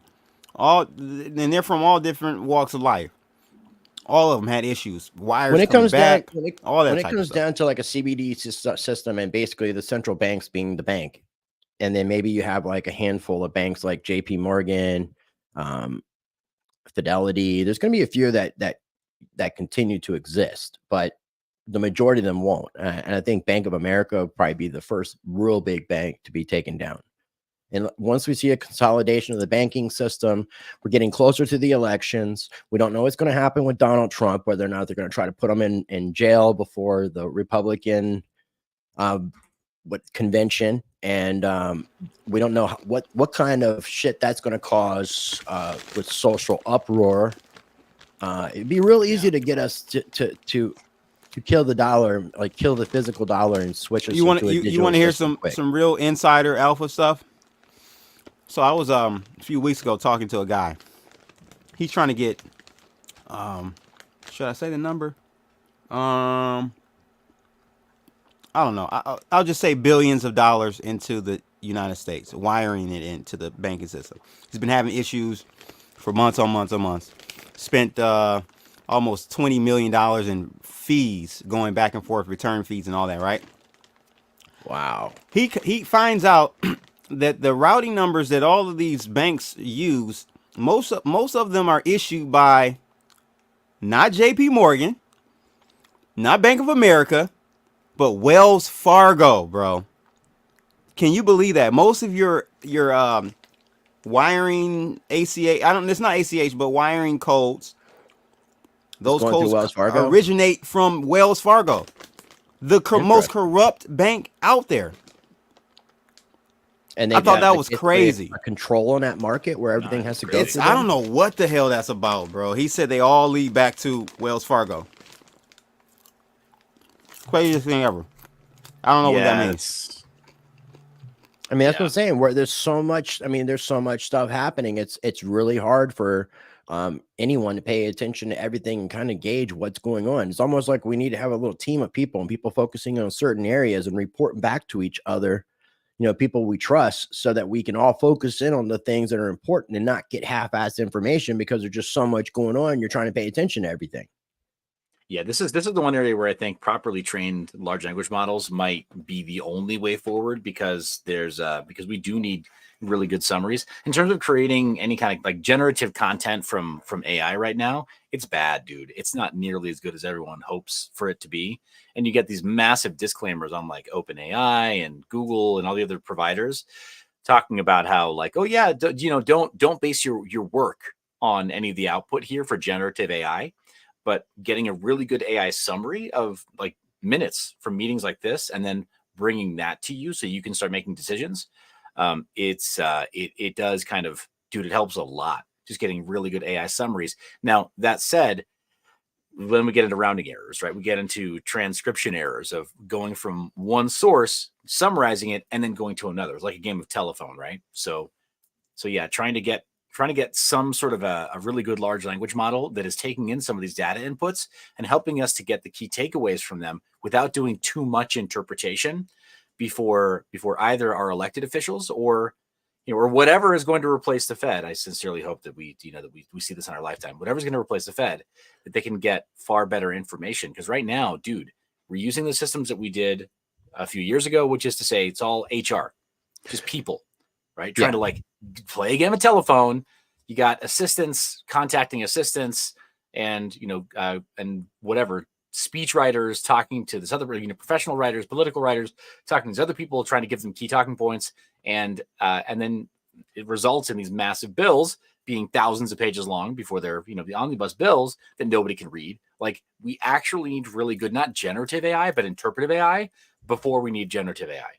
And they're from all different walks of life. All of them had issues. Wires when it comes back, down, all that. When it comes down to like a CBD system, and basically the central banks being the bank, and then maybe you have like a handful of banks like JP Morgan, Fidelity. There's going to be a few that continue to exist, but the majority of them won't. And I think Bank of America will probably be the first real big bank to be taken down. And once we see a consolidation of the banking system, we're getting closer to the elections. We don't know what's going to happen with Donald Trump, whether or not they're going to try to put him in jail before the Republican convention. And we don't know what kind of shit that's going to cause with social uproar. It'd be real easy to get us to to kill the dollar, like kill the physical dollar and switch us. You want to hear some real insider alpha stuff? So I was a few weeks ago talking to a guy. He's trying to get should I say the number? I don't know. I'll just say billions of dollars into the United States, wiring it into the banking system. He's been having issues for months on months on months. Spent almost $20 million in fees going back and forth, return fees and all that, right? Wow. He finds out that the routing numbers that all of these banks use, most of them are issued by not JP Morgan, not Bank of America, but Wells Fargo, bro. Can you believe that? Most of your wiring ACH, it's not ACH, but wiring codes, those codes originate from Wells Fargo, the most corrupt bank out there. And I thought that was crazy. A control on that market where everything has to go through I don't know what the hell that's about, bro. He said they all lead back to Wells Fargo. Craziest thing ever. I don't know what that means. I mean, that's what I'm saying. Where there's so much, I mean, there's so much stuff happening. It's really hard for anyone to pay attention to everything and kind of gauge what's going on. It's almost like we need to have a little team of people and people focusing on certain areas and reporting back to each other, you know, people we trust, so that we can all focus in on the things that are important and not get half-assed information because there's just so much going on. You're trying to pay attention to everything. Yeah, this is the one area where I think properly trained large language models might be the only way forward, because because we do need really good summaries in terms of creating any kind of like generative content from AI right now. It's bad, dude. It's not nearly as good as everyone hopes for it to be. And you get these massive disclaimers on like OpenAI and Google and all the other providers talking about how like, oh yeah, don't base your work on any of the output here for generative AI. But getting a really good AI summary of like minutes from meetings like this, and then bringing that to you so you can start making decisions. It does kind of, dude, it helps a lot. Just getting really good AI summaries. Now, that said, when we get into rounding errors, right? We get into transcription errors of going from one source, summarizing it, and then going to another. It's like a game of telephone, right? So yeah, trying to get some sort of a really good large language model that is taking in some of these data inputs and helping us to get the key takeaways from them without doing too much interpretation before either our elected officials or whatever is going to replace the Fed. I sincerely hope that we see this in our lifetime. Whatever's going to replace the Fed, that they can get far better information. Because right now, dude, we're using the systems that we did a few years ago, which is to say it's all HR, just people. Right, trying to like play a game of telephone. You got assistants contacting assistants, and and whatever, speech writers talking to this other, professional writers, political writers talking to these other people, trying to give them key talking points, and then it results in these massive bills being thousands of pages long before they're the omnibus bills that nobody can read. Like, we actually need really good, not generative AI, but interpretive AI before we need generative AI.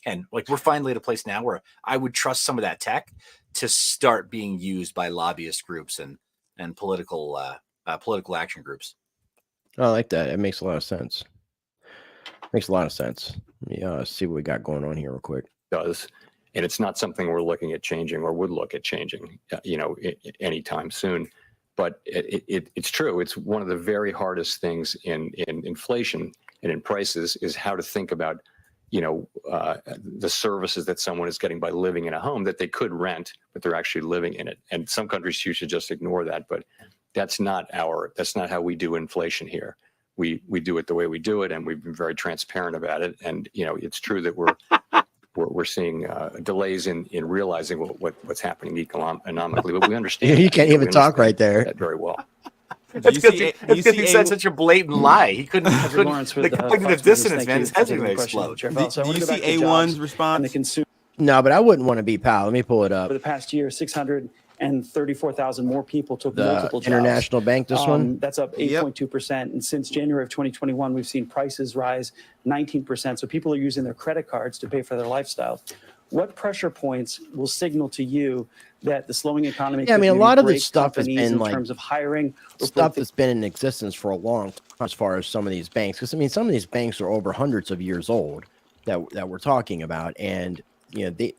And like, we're finally at a place now where I would trust some of that tech to start being used by lobbyist groups and political action groups. I like that. It makes a lot of sense. Makes a lot of sense. Let me see what we got going on here real quick. It does. And it's not something we're looking at changing or would look at changing, anytime soon. But it's true. It's one of the very hardest things in inflation and in prices is how to think about the services that someone is getting by living in a home that they could rent, but they're actually living in it. And some countries choose to just ignore that, but that's not how we do inflation here. We do it the way we do it, and we've been very transparent about it. And it's true that we're seeing delays in realizing what's happening economically, but we understand. You can't even talk right there. That very well. That's because he said such a blatant lie. He couldn't the cognitive dissonance, man. His head's going to explode. Do you see A1's response? No, but I wouldn't want to be pal. Let me pull it up. For the past year, 634,000 more people took multiple jobs. International Bank, this one? That's up 8.2%. And since January of 2021, we've seen prices rise 19%. So people are using their credit cards to pay for their lifestyle. What pressure points will signal to you that the slowing economy? Yeah, I could mean, a maybe lot of break this stuff has companies been in like terms of hiring or stuff that's been in existence for a long time as far as some of these banks. Because I mean, some of these banks are over hundreds of years old that we're talking about, and you know, they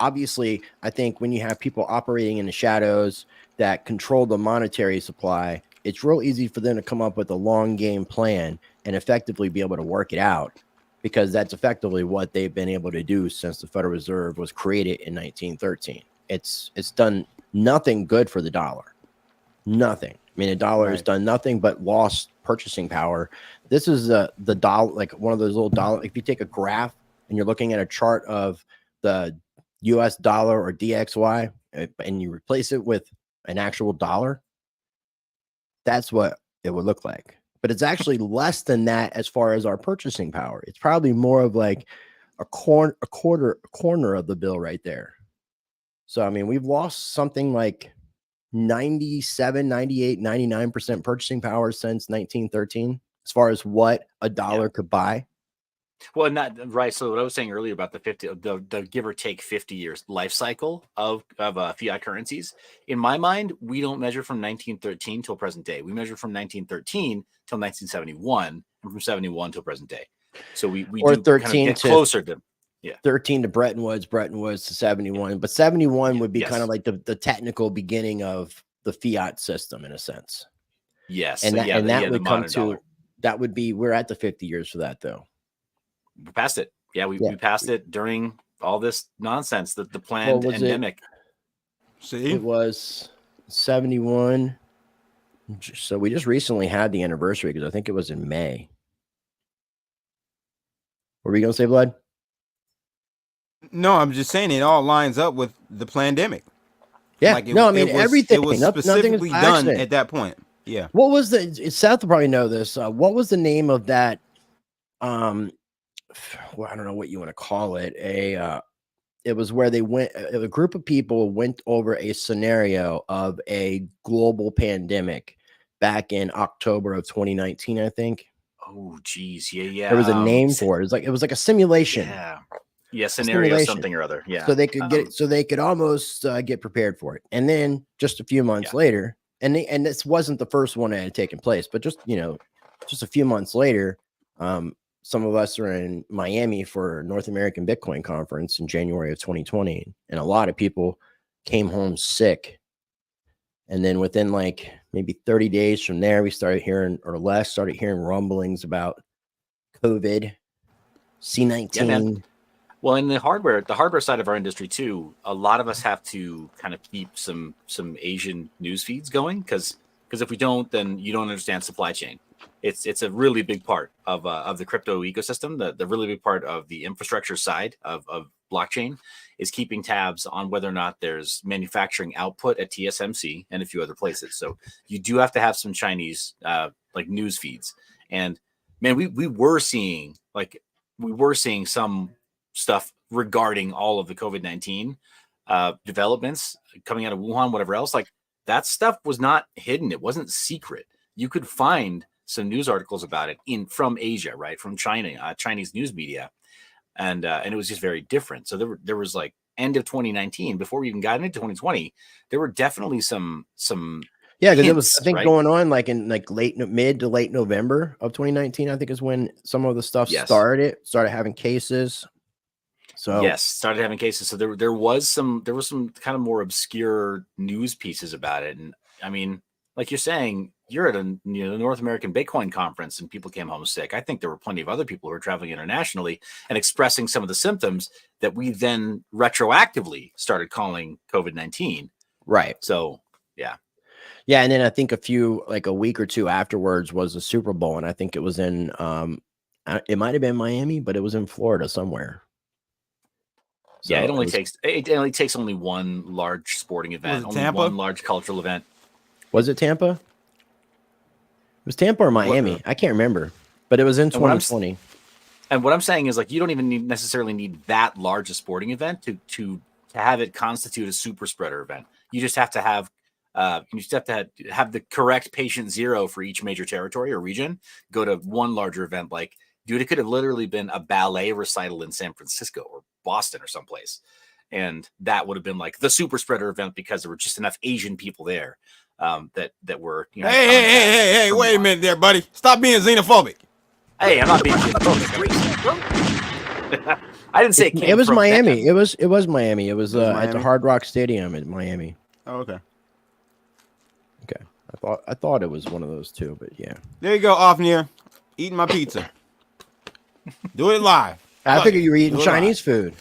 obviously, I think when you have people operating in the shadows that control the monetary supply, it's real easy for them to come up with a long game plan and effectively be able to work it out, because that's effectively what they've been able to do since the Federal Reserve was created in 1913. It's done nothing good for the dollar. Nothing. I mean, the dollar has done nothing but lost purchasing power. This is the dollar, like one of those little dollar. If you take a graph and you're looking at a chart of the US dollar or DXY and you replace it with an actual dollar, that's what it would look like. But it's actually less than that as far as our purchasing power. It's probably more of like a corner of the bill right there. So, I mean, we've lost something like 97, 98, 99% purchasing power since 1913 as far as what a dollar could buy. Well, not right. So what I was saying earlier about the give or take 50 years life cycle of fiat currencies, in my mind, we don't measure from 1913 till present day. We measure from 1913 till 1971, and from 71 till present day. So we or do 13 kind of get to closer to 13 to Bretton Woods to 71, but 71 would be Yes. kind of like the technical beginning of the fiat system in a sense. Yes, And so that, yeah, and the- that yeah, the would come modern to dollar. that would be, we're at the 50 years for that though. We passed it. Yeah, we passed it during all this nonsense, the What planned was it? endemic. It was 71. So we just recently had the anniversary because I think it was in May. What were you going to say, Blood? No, I'm just saying it all lines up with the pandemic. Yeah, Like no, I mean, everything. It was Nothing is specifically by done accident. at that point. Yeah. What was Seth will probably know this. What was the name of that? Well, I don't know what you want to call it. It was where they went. A group of people went over a scenario of a global pandemic back in October of 2019, I think. Oh, geez, yeah. There was a name for it. It was like a simulation. Yeah, scenario something or other. Yeah. So they could get it. So they could almost get prepared for it. And then just a few months later, and this wasn't the first one that had taken place, but just a few months later, some of us are in Miami for North American Bitcoin conference in January of 2020, and a lot of people came home sick. And then within like maybe 30 days from there, we started hearing rumblings about COVID, C19. Yeah, man. Well, in the hardware side of our industry too, a lot of us have to kind of keep some Asian news feeds going because if we don't, then you don't understand supply chain. It's a really big part of the crypto ecosystem. The really big part of the infrastructure side of blockchain is keeping tabs on whether or not there's manufacturing output at TSMC and a few other places. So you do have to have some Chinese like news feeds. And man, we were seeing some stuff regarding all of the COVID-19 developments coming out of Wuhan, whatever else. Like that stuff was not hidden. It wasn't secret. You could find some news articles about it from Asia, right? From China, Chinese news media. And it was just very different. So there was like end of 2019, before we even got into 2020, there were definitely some because it was, I think, right? going on like in like mid to late November of 2019, I think is when some of the stuff started having cases. So yes, started having cases. So there was some kind of more obscure news pieces about it. And I mean, like you're saying, you're at the North American Bitcoin conference and people came home sick. I think there were plenty of other people who were traveling internationally and expressing some of the symptoms that we then retroactively started calling COVID-19. Right. So yeah. Yeah. And then I think a week or two afterwards was the Super Bowl. And I think it was in, it might've been Miami, but it was in Florida somewhere. So yeah, it only takes only one large sporting event, only Tampa? one large cultural event. Was it Tampa? It was Tampa or Miami. I can't remember, but it was in 2020. And what I'm saying is, like, you don't even necessarily need that large a sporting event to have it constitute a super spreader event. You just have to have have the correct patient zero for each major territory or region. Go to one larger event, like, dude, it could have literally been a ballet recital in San Francisco or Boston or someplace. And that would have been like the super spreader event because there were just enough Asian people there that were, you know. Hey, wait a minute there, buddy. Stop being xenophobic. Hey, I'm not being xenophobic. I didn't say it came It was from Miami. them. It was Miami. It was at the Miami? Hard Rock Stadium in Miami. Oh, okay. Okay. I thought it was one of those two, but yeah. There you go, off near eating my pizza. Do it live. I figured you were eating Chinese food.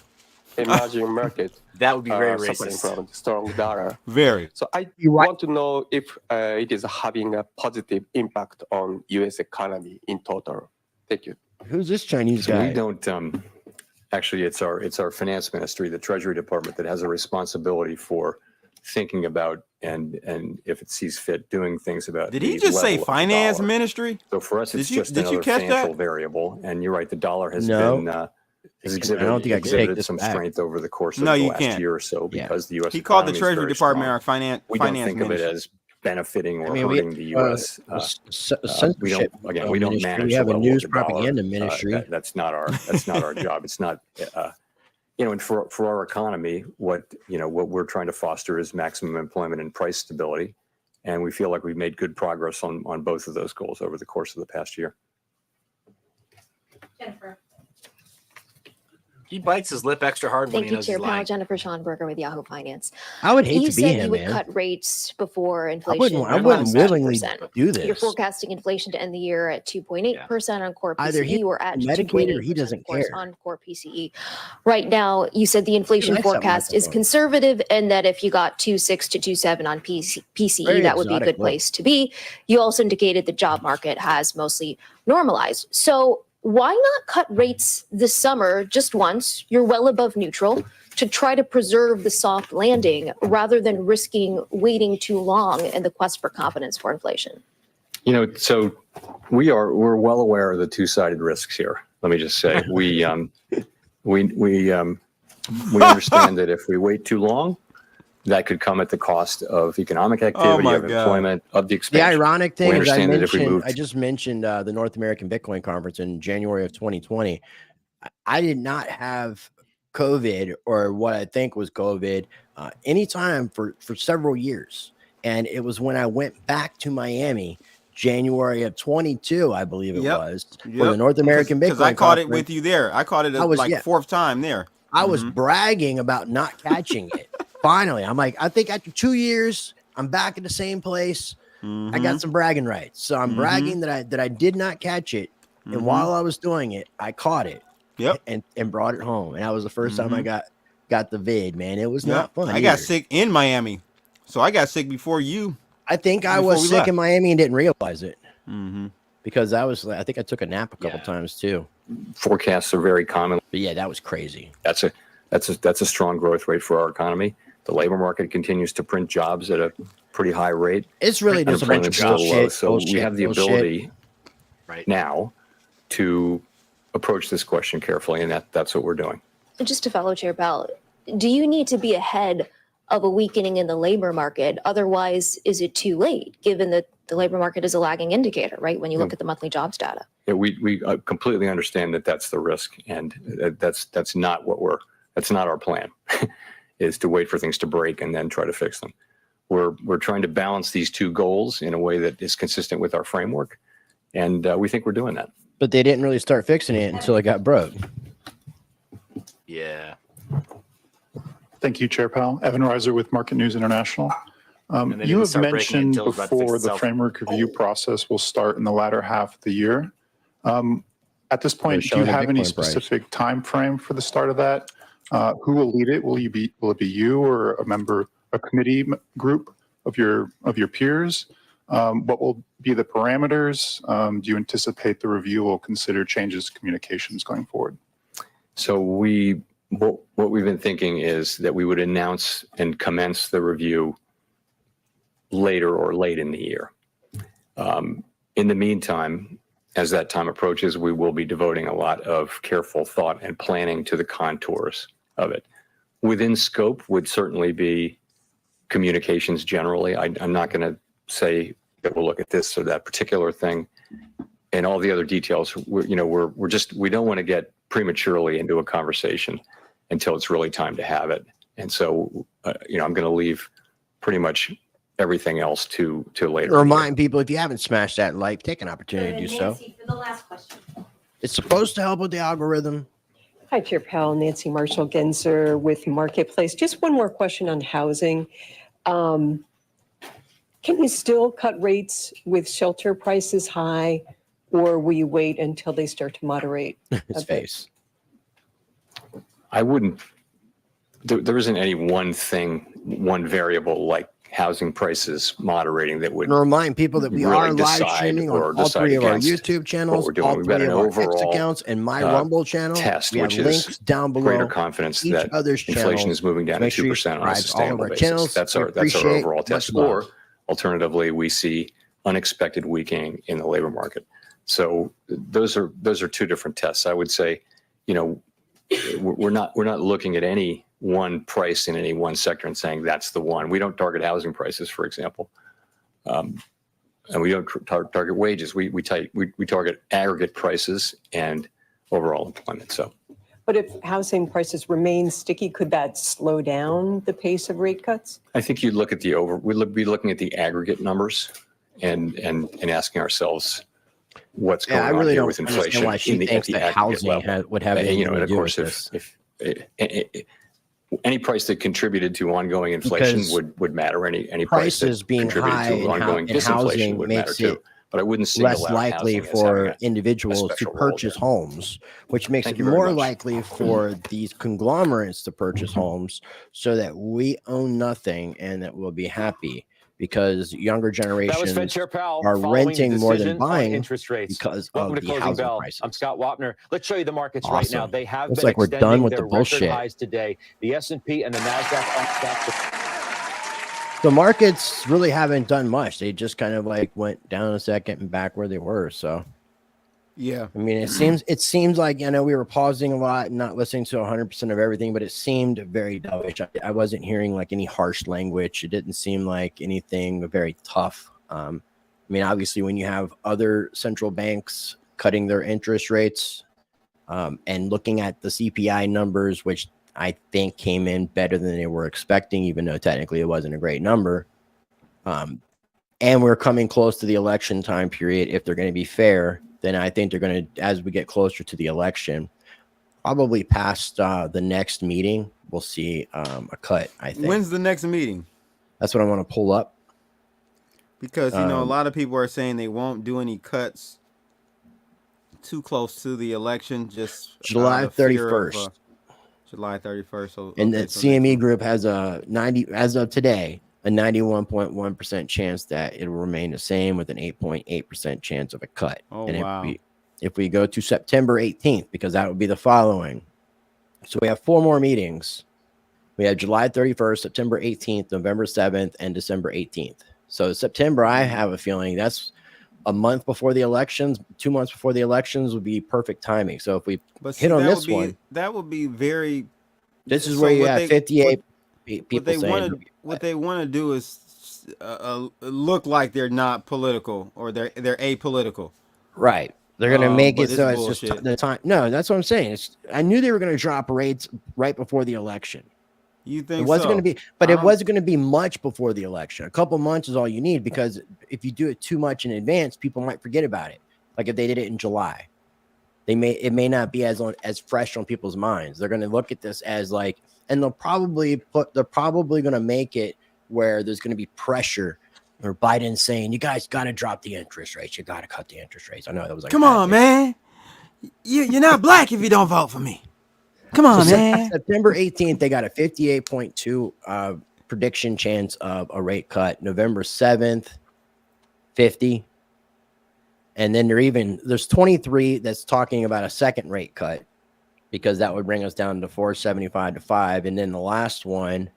Emerging market. That would be very suffering racist. from the strong dollar. Very. So I want to know if it is having a positive impact on U.S. economy in total. Thank you. Who's this Chinese So guy? we don't. Actually, it's our finance ministry, the Treasury Department, that has a responsibility for thinking about and if it sees fit, doing things about. Did he the just say level of the finance dollar. ministry? So for us, it's just did you another catch financial that? variable. And you're right, the dollar has No. been has I don't think I can take exhibited this some back. strength over the course of No, the you last can't. year or so because the U.S. He called the economy is Treasury very Department strong. our finance We don't finance think of it ministry. as benefiting or I mean, hurting the U.S. We don't we don't ministry. manage We have the a level news of the dollar. propaganda ministry. That's not our job. It's not. And for our economy, what we're trying to foster is maximum employment and price stability, and we feel like we've made good progress on both of those goals over the course of the past year. Jennifer. He bites his lip extra hard when Thank he you, knows Chair he's Powell. lying. Jennifer Schonberger with Yahoo Finance. I would hate you to be said him, you would man. cut rates before inflation. I wouldn't willingly 2%. do this. You're forecasting inflation to end the year at 2.8% on core PCE. Either he We're at medicated or he 2.8% doesn't of course, care. on core PCE. Right now, you said the inflation Nice that forecast is microphone. conservative, and that if you got 2.6 to 2.7 on PCE, Very that would be a exotic good place to be. You also indicated the job market has mostly normalized. So why not cut rates this summer just once? You're well above neutral, to try to preserve the soft landing rather than risking waiting too long in the quest for confidence for inflation. So we're well aware of the two-sided risks here. Let me just say we understand that if we wait too long, that could come at the cost of economic activity, my of God. employment, of the The expansion. ironic thing We is understand that if we move I just mentioned the North American Bitcoin Conference in January of 2020. I did not have COVID or what I think was COVID anytime for several years. And it was when I went back to Miami, January of 22, I believe it was, for the North American Bitcoin Because I caught it Conference. with you there. I caught it fourth time there. I was bragging about not catching it. Finally, I'm like, I think after 2 years, I'm back at the same place. I got some bragging rights. So I'm bragging that I did not catch it. And while I was doing it, I caught it. And brought it home. And that was the first time I got the vid, man. It was not fun. I got sick in Miami. So I got sick before you. I think I was sick in Miami and didn't realize it. Because I think I took a nap a couple times too. Forecasts are very common. But yeah, that was crazy. That's a strong growth rate for our economy. The labor market continues to print jobs at a pretty high rate. It's really just a bunch of bullshit. So we have the ability now to approach this question carefully, and that's what we're doing. Just to follow Chair Powell, do you need to be ahead of a weakening in the labor market? Otherwise, is it too late, given that the labor market is a lagging indicator, right, when you look at the monthly jobs data? Yeah, we completely understand that that's the risk, and that's not our plan, is to wait for things to break and then try to fix them. We're trying to balance these two goals in a way that is consistent with our framework, and we think we're doing that. But they didn't really start fixing it until it got broke. Yeah. Thank you, Chair Powell. Evan Reiser with Market News International. they You didn't have start breaking it mentioned until it was about to fix before the itself. framework review process will start in the latter half of the year. At this point, do you showing the have any Bitcoin price. specific time frame for the start of that? Who will lead it? Will it be you or a committee group of your peers? What will be the parameters? Do you anticipate the review will consider changes to communications going forward? So what we've been thinking is that we would announce and commence the review later or late in the year. In the meantime, as that time approaches, we will be devoting a lot of careful thought and planning to the contours of it. Within scope would certainly be communications generally. I'm not going to say that we'll look at this or that particular thing and all the other details. We don't want to get prematurely into a conversation until it's really time to have it. And so, I'm going to leave pretty much everything else to later. Remind people, if you haven't smashed that like, take an opportunity to do so. For the last question. It's supposed to help with the algorithm. Hi, Chair Powell, Nancy Marshall-Genzer with Marketplace. Just one more question on housing. Can you still cut rates with shelter prices high, or will you wait until they start to moderate? His face. I wouldn't, there isn't any one variable like housing prices moderating that would remind people that we really are live decide streaming or on all decide three of our against YouTube channels, what we're doing. all We've got three an of our X overall accounts, and my Rumble channel. test, we have which is links down below. greater confidence each that other's inflation channel. is moving down to Make sure you 2% on a subscribe to all of sustainable our basis. channels. That's We our appreciate overall much test. love. Or alternatively, we see unexpected weakening in the labor market. So those are two different tests. I would say, we're not looking at any one price in any one sector and saying that's the one. We don't target housing prices, for example, and we don't target wages. We target aggregate prices and overall employment. So, But if housing prices remain sticky, could that slow down the pace of rate cuts? I think you'd look at we'd be looking at the aggregate numbers and asking ourselves what's going on here with inflation why she thinks that housing would have anything to do with this. If any price that contributed to ongoing inflation Because would matter. Any price prices that being contributed high to ongoing in disinflation housing would matter makes too. it But I wouldn't single less out likely housing as having for a individuals to special role purchase there. homes, which makes Thank it you very more much. likely for these conglomerates to purchase homes so that we own nothing and that we'll be happy because younger That was Fed generations Chair Powell are following renting the more than decision on buying interest rates. because Welcome of to the Closing housing Bell. prices. I'm Scott Wapner. Let's show you the markets right now. Awesome. They have Looks been like we're done extending with the their bullshit. record highs today. The S&P and the Nasdaq up back The markets really haven't done much. They just kind of like went down a second and back where they were. So yeah, I mean, it seems like, we were pausing a lot and not listening to 100% of everything, but it seemed very dovish. I wasn't hearing like any harsh language. It didn't seem like anything very tough. I mean, obviously when you have other central banks cutting their interest rates and looking at the CPI numbers, which I think came in better than they were expecting, even though technically it wasn't a great number. And we're coming close to the election time period. If they're going to be fair, then I think they're going to, as we get closer to the election, probably past the next meeting, we'll see a cut, I think. When's the next meeting? That's what I want to pull up. Because, a lot of people are saying they won't do any cuts too close to the election, just July 31st. July 31st. So, and the CME group has a 90, as of today, a 91.1% chance that it will remain the same with an 8.8% chance of a cut. Oh, and wow. if we go to September 18th, because that would be the following. So we have 4 more meetings. We have July 31st, September 18th, November 7th, and December 18th. So September, I have a feeling that's a month before the elections, 2 months before the elections would be perfect timing. So if we hit on this one, that would be very. This is where you have 58 people saying what they want to do is look like they're not political or they're apolitical. Right. They're going to make it so it's bullshit. just the time. No, that's what I'm saying. I knew they were going to drop rates right before the election. You think it wasn't so? going to be, but it wasn't going to be much before the election. A couple months is all you need, because if you do it too much in advance, people might forget about it. Like if they did it in July, it may not be as fresh on people's minds. They're going to look at this as like, and they're probably going to make it where there's going to be pressure, or Biden saying, you guys got to drop the interest rates. You got to cut the interest rates. I know that was like, come on, man. You're not black if you don't vote for me. Come on, man. September 18th, they got a 58.2 prediction chance of a rate cut. November 7th, 50. And then there's 23 that's talking about a second rate cut, because that would bring us down to 475 to 5. And then the last one,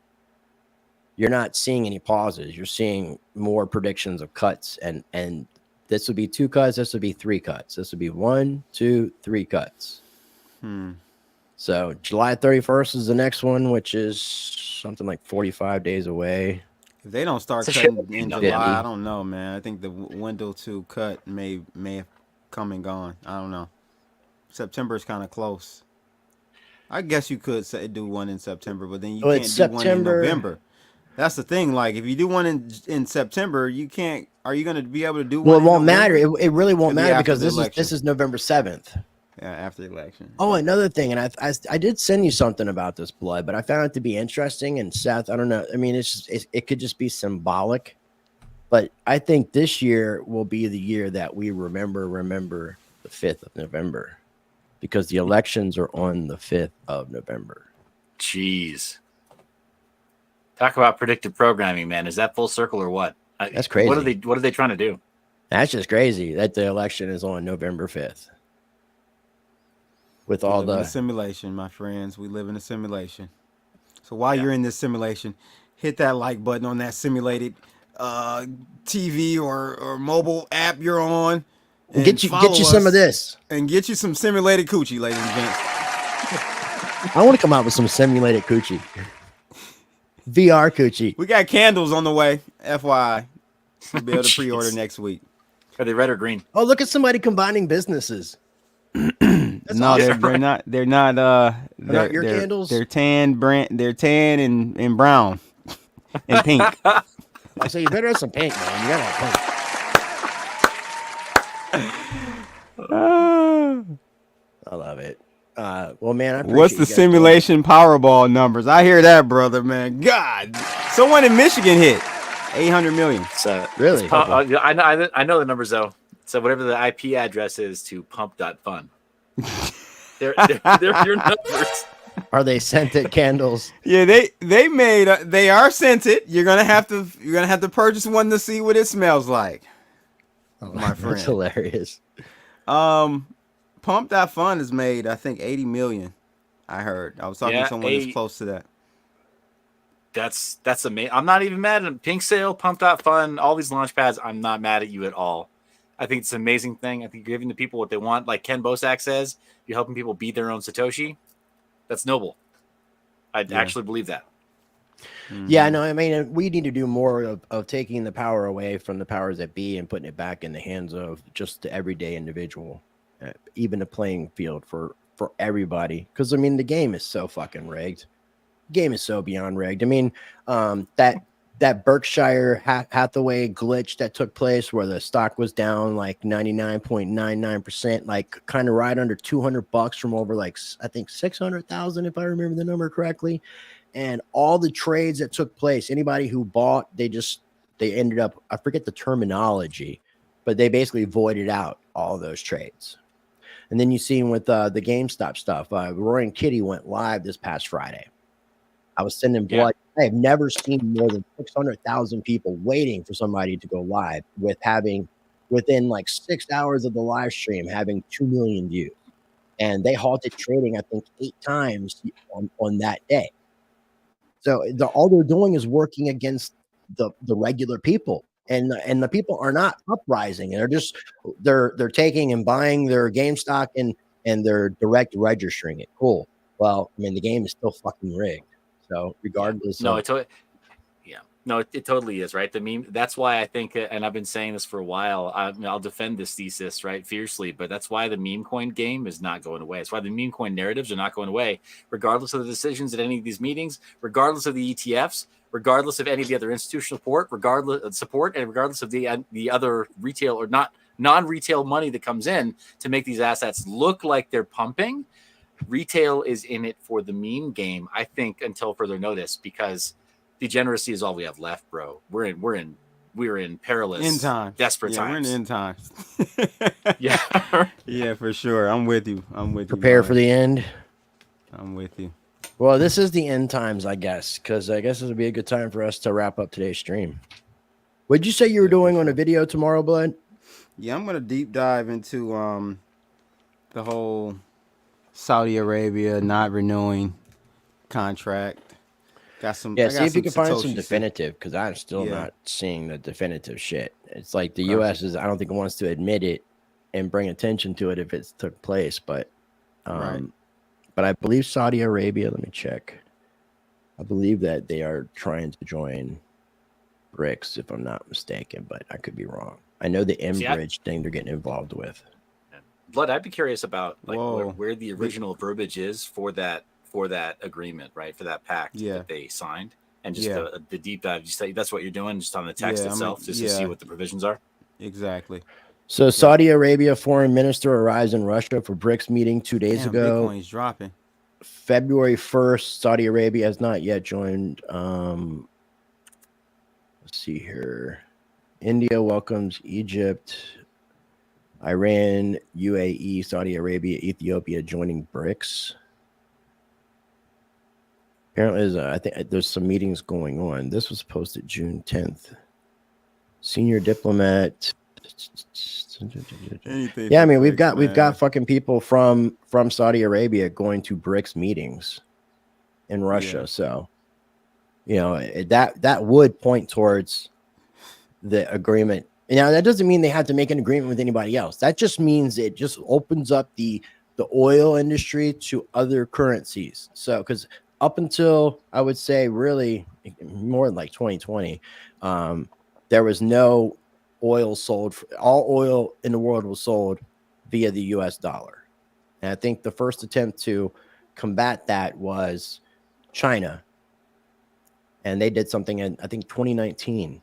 you're not seeing any pauses. You're seeing more predictions of cuts. And this would be 2 cuts. This would be 3 cuts. This would be 1, 2, 3 cuts. So July 31st is the next one, which is something like 45 days away. If they don't start cutting in July, I don't know, man. I think the window to cut may have come and gone. I don't know. September is kind of close. I guess you could say do one in September, but then you Well, can't it's do one in September. November. That's the thing. Like, if you do one in September, you can't. Are you going to be able to do one? Well, it in won't November? matter. It really won't It'll be matter after because the this election. is November 7th. Yeah, after the election. Oh, another thing, and I did send you something about this, Blood, but I found it to be interesting. And Seth, I don't know. I mean, it could just be symbolic, but I think this year will be the year that we remember the 5th of November, because the elections are on the 5th of November. Jeez. Talk about predictive programming, man. Is that full circle or what? That's crazy. What are they trying to do? That's just crazy that the election is on November 5th. With all We live in the a simulation, my friends. We live in a simulation. So while you're in this simulation, hit that like button on that simulated TV or mobile app you're on. And get you some of this. And get you some simulated coochie, ladies and gents. I want to come out with some simulated coochie. VR coochie. We got candles on the way, FYI. We'll be able to pre-order next week. Are they red or green? Oh, look at somebody combining businesses. No, awesome. they're not. They're not your candles? They're tan and brown and pink. So you better have some pink, man. You gotta have pink. I love it. Well, man, I What's the appreciate you guys simulation Powerball numbers? I hear that, brother, man. God, someone in Michigan hit 800 million. Really? I know the numbers though. So whatever the IP address is to pump.fun. They're your numbers. Are they scented candles? Yeah, they are scented. You're gonna have to purchase one to see what it smells like. Oh, my friend, that's hilarious. Pump.fun has made, I think, 80 million. I heard. I was talking to someone that's close to that. That's amazing. I'm not even mad at them. Pink Sale, Pump.fun, all these launch pads. I'm not mad at you at all. I think it's an amazing thing. I think you're giving the people what they want. Like Ken Bosak says, you're helping people beat their own Satoshi. That's noble. I actually believe that. Yeah, no, I mean, we need to do more of taking the power away from the powers that be and putting it back in the hands of just the everyday individual, even the playing field for everybody. Because, I mean, the game is so fucking rigged. The game is so beyond rigged. I mean, that Berkshire Hathaway glitch that took place where the stock was down like 99.99%, like kind of right under $200 from over like, I think 600,000, if I remember the number correctly. And all the trades that took place, anybody who bought, they ended up, I forget the terminology, but they basically voided out all of those trades. And then you see with the GameStop stuff, Roy and Kitty went live this past Friday. I was sending blood. I have never seen more than 600,000 people waiting for somebody to go live within like 6 hours of the live stream having 2 million views. And they halted trading, I think, 8 times on that day. So all they're doing is working against the regular people. And the people are not uprising. They're taking and buying their GameStop and they're direct registering it. Cool. Well, I mean, the game is still fucking rigged. So regardless, it totally is, right? The meme. That's why I think, and I've been saying this for a while. I'll defend this thesis right fiercely, but that's why the meme coin game is not going away. It's why the meme coin narratives are not going away, regardless of the decisions at any of these meetings, regardless of the ETFs, regardless of any of the other institutional support, regardless of the other retail or not non-retail money that comes in to make these assets look like they're pumping. Retail is in it for the meme game, I think, until further notice, because degeneracy is all we have left, bro. We're in perilous end times, desperate times. We're in end times. Yeah, for sure. I'm with you. Prepare for the end. I'm with you. Well, this is the end times, I guess, because I guess this would be a good time for us to wrap up today's stream. What'd you say you were doing on a video tomorrow, Blood? Yeah, I'm gonna deep dive into the whole Saudi Arabia not renewing contract. See if you can find some definitive, because I'm still not seeing the definitive shit. It's like the U.S. I don't think it wants to admit it and bring attention to it if it took place, but but I believe Saudi Arabia, let me check. I believe that they are trying to join BRICS, if I'm not mistaken, but I could be wrong. I know the M-Bridge thing they're getting involved with. Blood, I'd be curious about where the original verbiage is for that for that agreement, right? For that pact that they signed, and just the deep dive. You say that's what you're doing, just on the text itself, just to see what the provisions are. Exactly. So Saudi Arabia foreign minister arrives in Russia for BRICS meeting 2 days ago. Bitcoin's dropping. February 1st, Saudi Arabia has not yet joined. Let's see here. India welcomes Egypt, Iran, UAE, Saudi Arabia, Ethiopia joining BRICS. Apparently, I think there's some meetings going on. This was posted June 10th. Senior diplomat. Yeah, I mean, we've got fucking people from Saudi Arabia going to BRICS meetings in Russia. So, you know, that would point towards the agreement. Now, that doesn't mean they have to make an agreement with anybody else. That just means it just opens up the oil industry to other currencies. So, because up until, I would say, really more than like 2020, there was no oil sold. All oil in the world was sold via the US dollar. And I think the first attempt to combat that was China. And they did something in, I think, 2019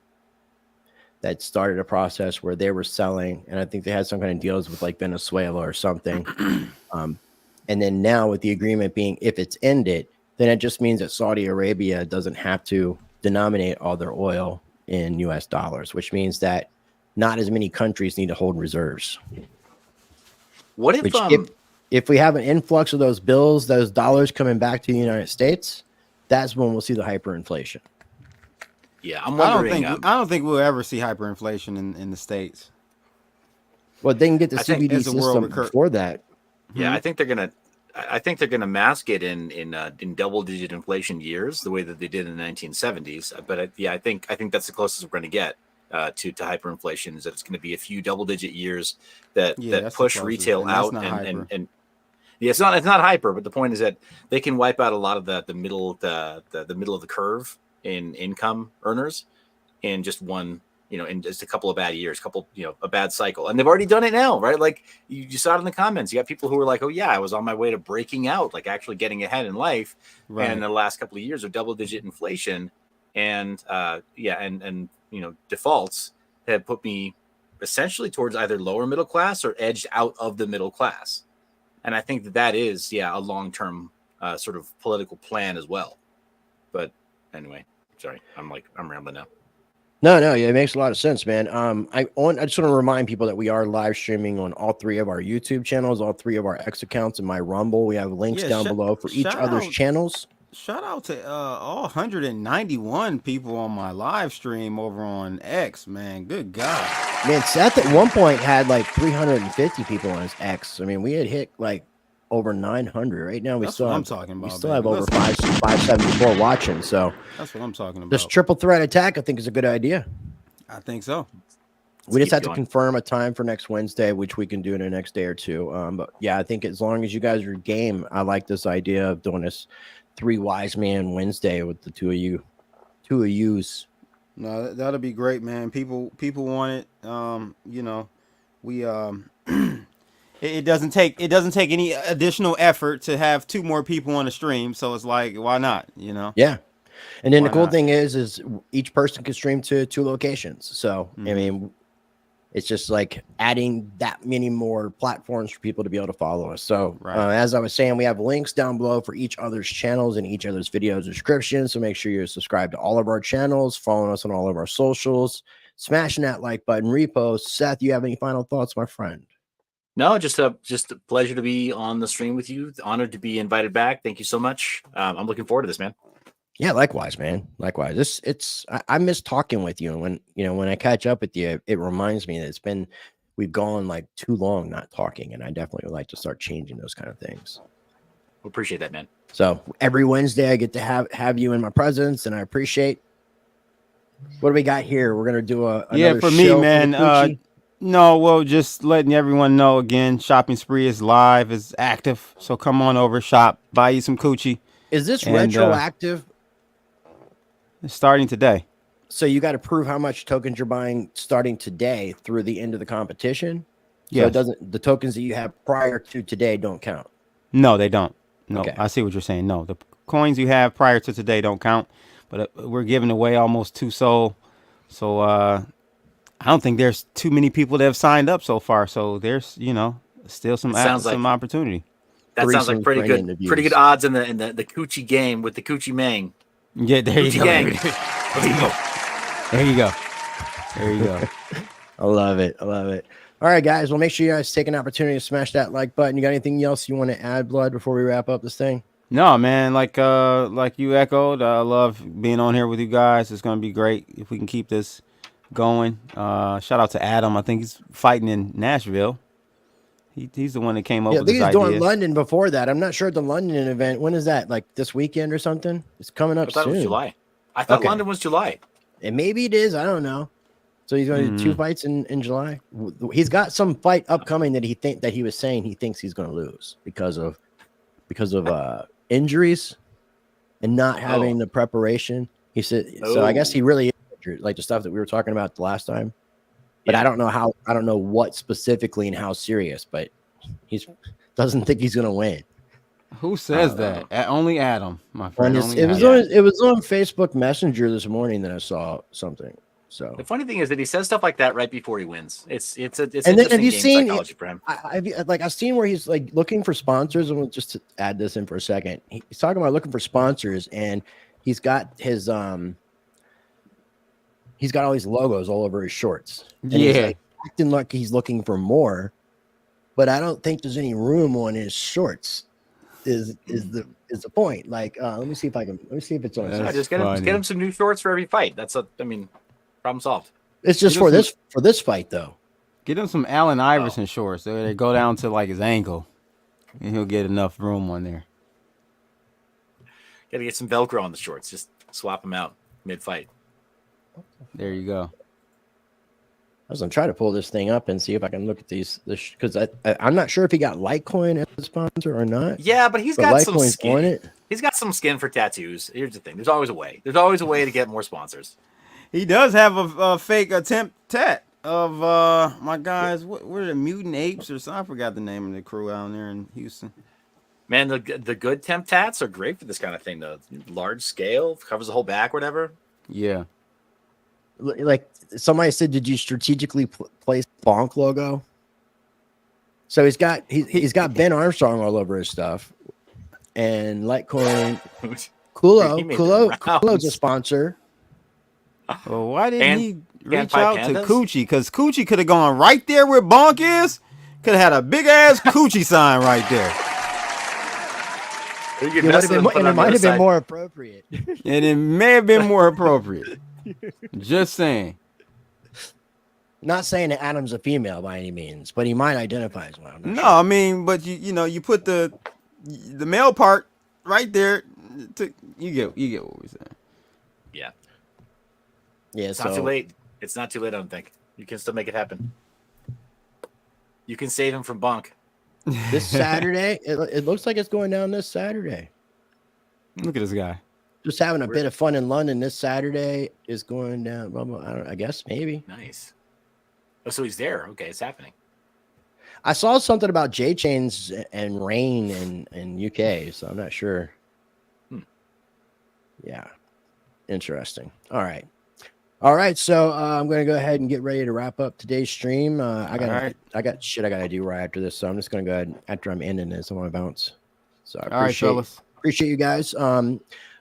that started a process where they were selling, and I think they had some kind of deals with like Venezuela or something. And then now with the agreement being, if it's ended, then it just means that Saudi Arabia doesn't have to denominate all their oil in US dollars, which means that not as many countries need to hold reserves. What if we have an influx of those bills, those dollars coming back to the United States, that's when we'll see the hyperinflation. Yeah, I'm wondering. I don't think we'll ever see hyperinflation in the States. Well, they can get the CBD system before that. Yeah, I think they're gonna mask it in double-digit inflation years, the way that they did in the 1970s. But I think that's the closest we're going to get to hyperinflation, is that it's going to be a few double-digit years that push retail out, and yeah, it's not hyper, but the point is that they can wipe out a lot of the middle of the curve in income earners in just one. In just a couple of bad years, a bad cycle. And they've already done it now, right? Like you saw it in the comments. You got people who were like, oh yeah, I was on my way to breaking out, like actually getting ahead in life. Right. And the last couple of years of double-digit inflation and defaults have put me essentially towards either lower middle class or edged out of the middle class. And I think that is, a long-term sort of political plan as well. But anyway, sorry, I'm rambling now. No, yeah, it makes a lot of sense, man. I just want to remind people that we are live streaming on all 3 of our YouTube channels, all 3 of our X accounts, and my Rumble. We have links down below for each other's channels. Shout out to all 191 people on my live stream over on X, man. Good God. Man, Seth at one point had like 350 people on his X. I mean, we had hit like over 900. Right now, we still have over 574 watching. So that's what I'm talking about. This triple threat attack, I think, is a good idea. I think so. We just have to confirm a time for next Wednesday, which we can do in the next day or two. But yeah, I think as long as you guys are game, I like this idea of doing this 3 wise man Wednesday with the two of yous. No, that'll be great, man. People want it. We It doesn't take any additional effort to have 2 more people on the stream, so it's like, why not? Yeah, and then the cool thing is each person can stream to 2 locations. So I mean, it's just like adding that many more platforms for people to be able to follow us. So as I was saying, we have links down below for each other's channels and each other's video description. So make sure you're subscribed to all of our channels, following us on all of our socials, smashing that like button, repost. Seth, you have any final thoughts, my friend? No, just a pleasure to be on the stream with you. Honored to be invited back. Thank you so much. I'm looking forward to this, man. Yeah, likewise, man. Likewise. I miss talking with you. And when I catch up with you, it reminds me that we've gone like too long not talking. And I definitely would like to start changing those kind of things. We appreciate that, man. So every Wednesday I get to have you in my presence, and I appreciate. What do we got here? We're going to do another for me, man. No, well, just letting everyone know again, Shopping Spree is live, is active. So come on over, shop, buy you some coochie. Is this retroactive? It's starting today. So you got to prove how much tokens you're buying starting today through the end of the competition? Yeah. So the tokens that you have prior to today don't count? No, they don't. No, Okay. I see what you're saying. No, the coins you have prior to today don't count, but we're giving away almost 2 SOL. So I don't think there's too many people that have signed up so far. So there's, still some opportunity. That sounds like pretty good odds in the coochie game with the coochie mang. Yeah, there you go. Gang. There you go. There you go. I love it. I love it. All right, guys. Well, make sure you guys take an opportunity to smash that like button. You got anything else you want to add, Blood, before we wrap up this thing? No, man. Like you echoed, I love being on here with you guys. It's gonna be great if we can keep this going. Shout out to Adam. I think he's fighting in Nashville. He's the one that came up with this idea. I think he's doing London before that. I'm not sure the London event. When is that? Like this weekend or something? It's coming up soon. I thought it was July. I thought London was July. And maybe it is. I don't know. So he's going to do 2 fights in July. He's got some fight upcoming that he was saying he thinks he's going to lose because of injuries and not having the preparation. He said so. I guess he really is injured, like the stuff that we were talking about the last time. But I don't know what specifically and how serious, but he doesn't think he's going to win. Who says that? Only Adam, my friend. It was on Facebook Messenger this morning that I saw something. So the funny thing is that he says stuff like that right before he wins. It's and interesting then have you game seen psychology for him. I've seen where he's like looking for sponsors. And we'll just to add this in for a second. He's talking about looking for sponsors, and he's got his he's got all these logos all over his shorts. And he's like acting like he's looking for more, but I don't think there's any room on his shorts. Is the point? Like, let me see if it's on. Just get him some new shorts for every fight. Problem solved. It's just for this fight though. Get him some Allen Iverson shorts. They go down to like his ankle, and he'll get enough room on there. Got to get some Velcro on the shorts. Just swap them out mid-fight. There you go. I was gonna try to pull this thing up and see if I can look at this because I'm not sure if he got Litecoin as a sponsor or not. Yeah, but he's got some skin. On it. He's got some skin for tattoos. Here's the thing: there's always a way. There's always a way to get more sponsors. He does have a fake attempt tat of my guys. What are the Mutant Apes or something? I forgot the name of the crew out there in Houston. Man, the good temp tats are great for this kind of thing. The large scale covers the whole back, whatever. Yeah. Like somebody said, did you strategically place Bonk logo? So he's got Ben Armstrong all over his stuff, and Litecoin. Kulo's a sponsor. Well, why didn't he reach out to Coochie? Because Coochie could have gone right there where Bonk is. Could have had a big ass Coochie sign right there. It might have been more appropriate. And it may have been more appropriate. Just saying. Not saying that Adam's a female by any means, but he might identify as one. No, sure. I mean, but you put the male part right there. You get what we're saying. Yeah. Yeah. It's not too late. It's not too late. I don't think you can still make it happen. You can save him from Bonk. This Saturday, it looks like it's going down this Saturday. Look at this guy. Just having a bit of fun in London. This Saturday is going down. I guess maybe. Nice. Oh, so he's there. Okay, it's happening. I saw something about J-Chains and rain in UK, so I'm not sure. Yeah. Interesting. All right. So I'm going to go ahead and get ready to wrap up today's stream. I got shit I got to do right after this, so I'm just going to go ahead after I'm ending this. I want to bounce. So I appreciate you guys.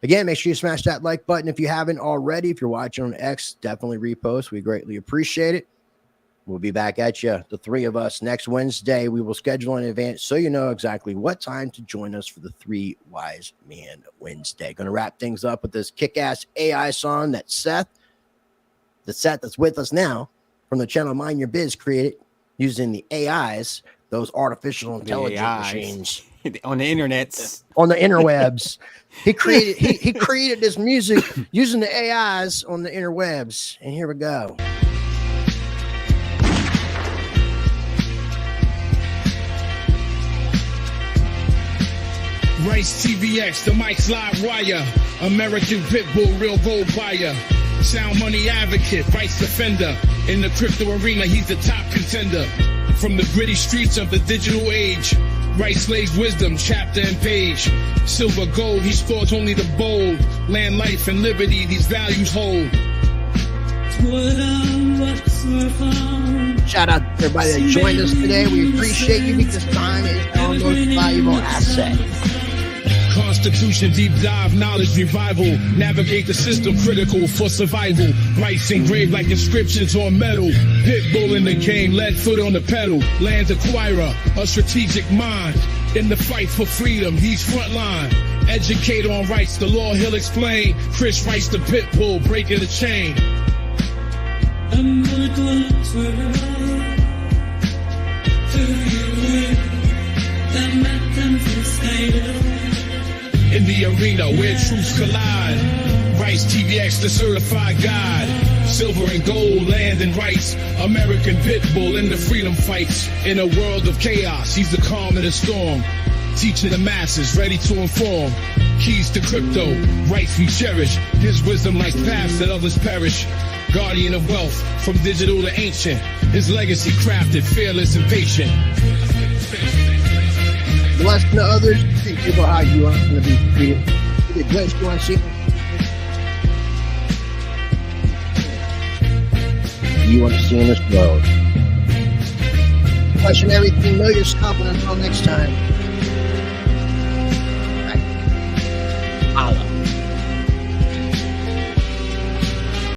Again, make sure you smash that like button if you haven't already. If you're watching on X, definitely repost. We greatly appreciate it. We'll be back at you, the three of us, next Wednesday. We will schedule in advance so you know exactly what time to join us for the Three Wise Man Wednesday. Going to wrap things up with this kick-ass AI song that Seth that's with us now from the channel MineYourBiz created using the AIs, those artificial intelligence machines. On the internet. On the interwebs. He created this music using the AIs on the interwebs. And here we go. RiceTVx, the Mike Slide Wire, American Pitbull, real gold buyer, sound money advocate, vice defender. In the crypto arena, he's the top contender. From the gritty streets of the digital age, Rice slaves wisdom, chapter and page. Silver, gold, he sports only the bold. Land, life, and liberty, these values hold. Shout out to everybody that joined us today. We appreciate you because time is our most valuable asset. Constitution, deep dive, knowledge revival. Navigate the system, critical for survival. Rice engraved like inscriptions on metal. Pitbull in the game, lead foot on the pedal. Land acquirer, a strategic mind. In the fight for freedom, he's frontline. Educate on rights, the law he'll explain. Chris Rice the Pitbull, breaking the chain. In the arena where truths collide, RiceTVx, the certified guide. Silver and gold, land and rights. American Pitbull in the freedom fights. In a world of chaos, he's the calm in the storm. Teaching the masses, ready to inform. Keys to crypto, rights we cherish. His wisdom like paths that others perish. Guardian of wealth, from digital to ancient. His legacy crafted, fearless and patient. Blessing to others, think about how you want to be treated. You want to see? You want to see in this world. Question everything, know yourself, and until next time.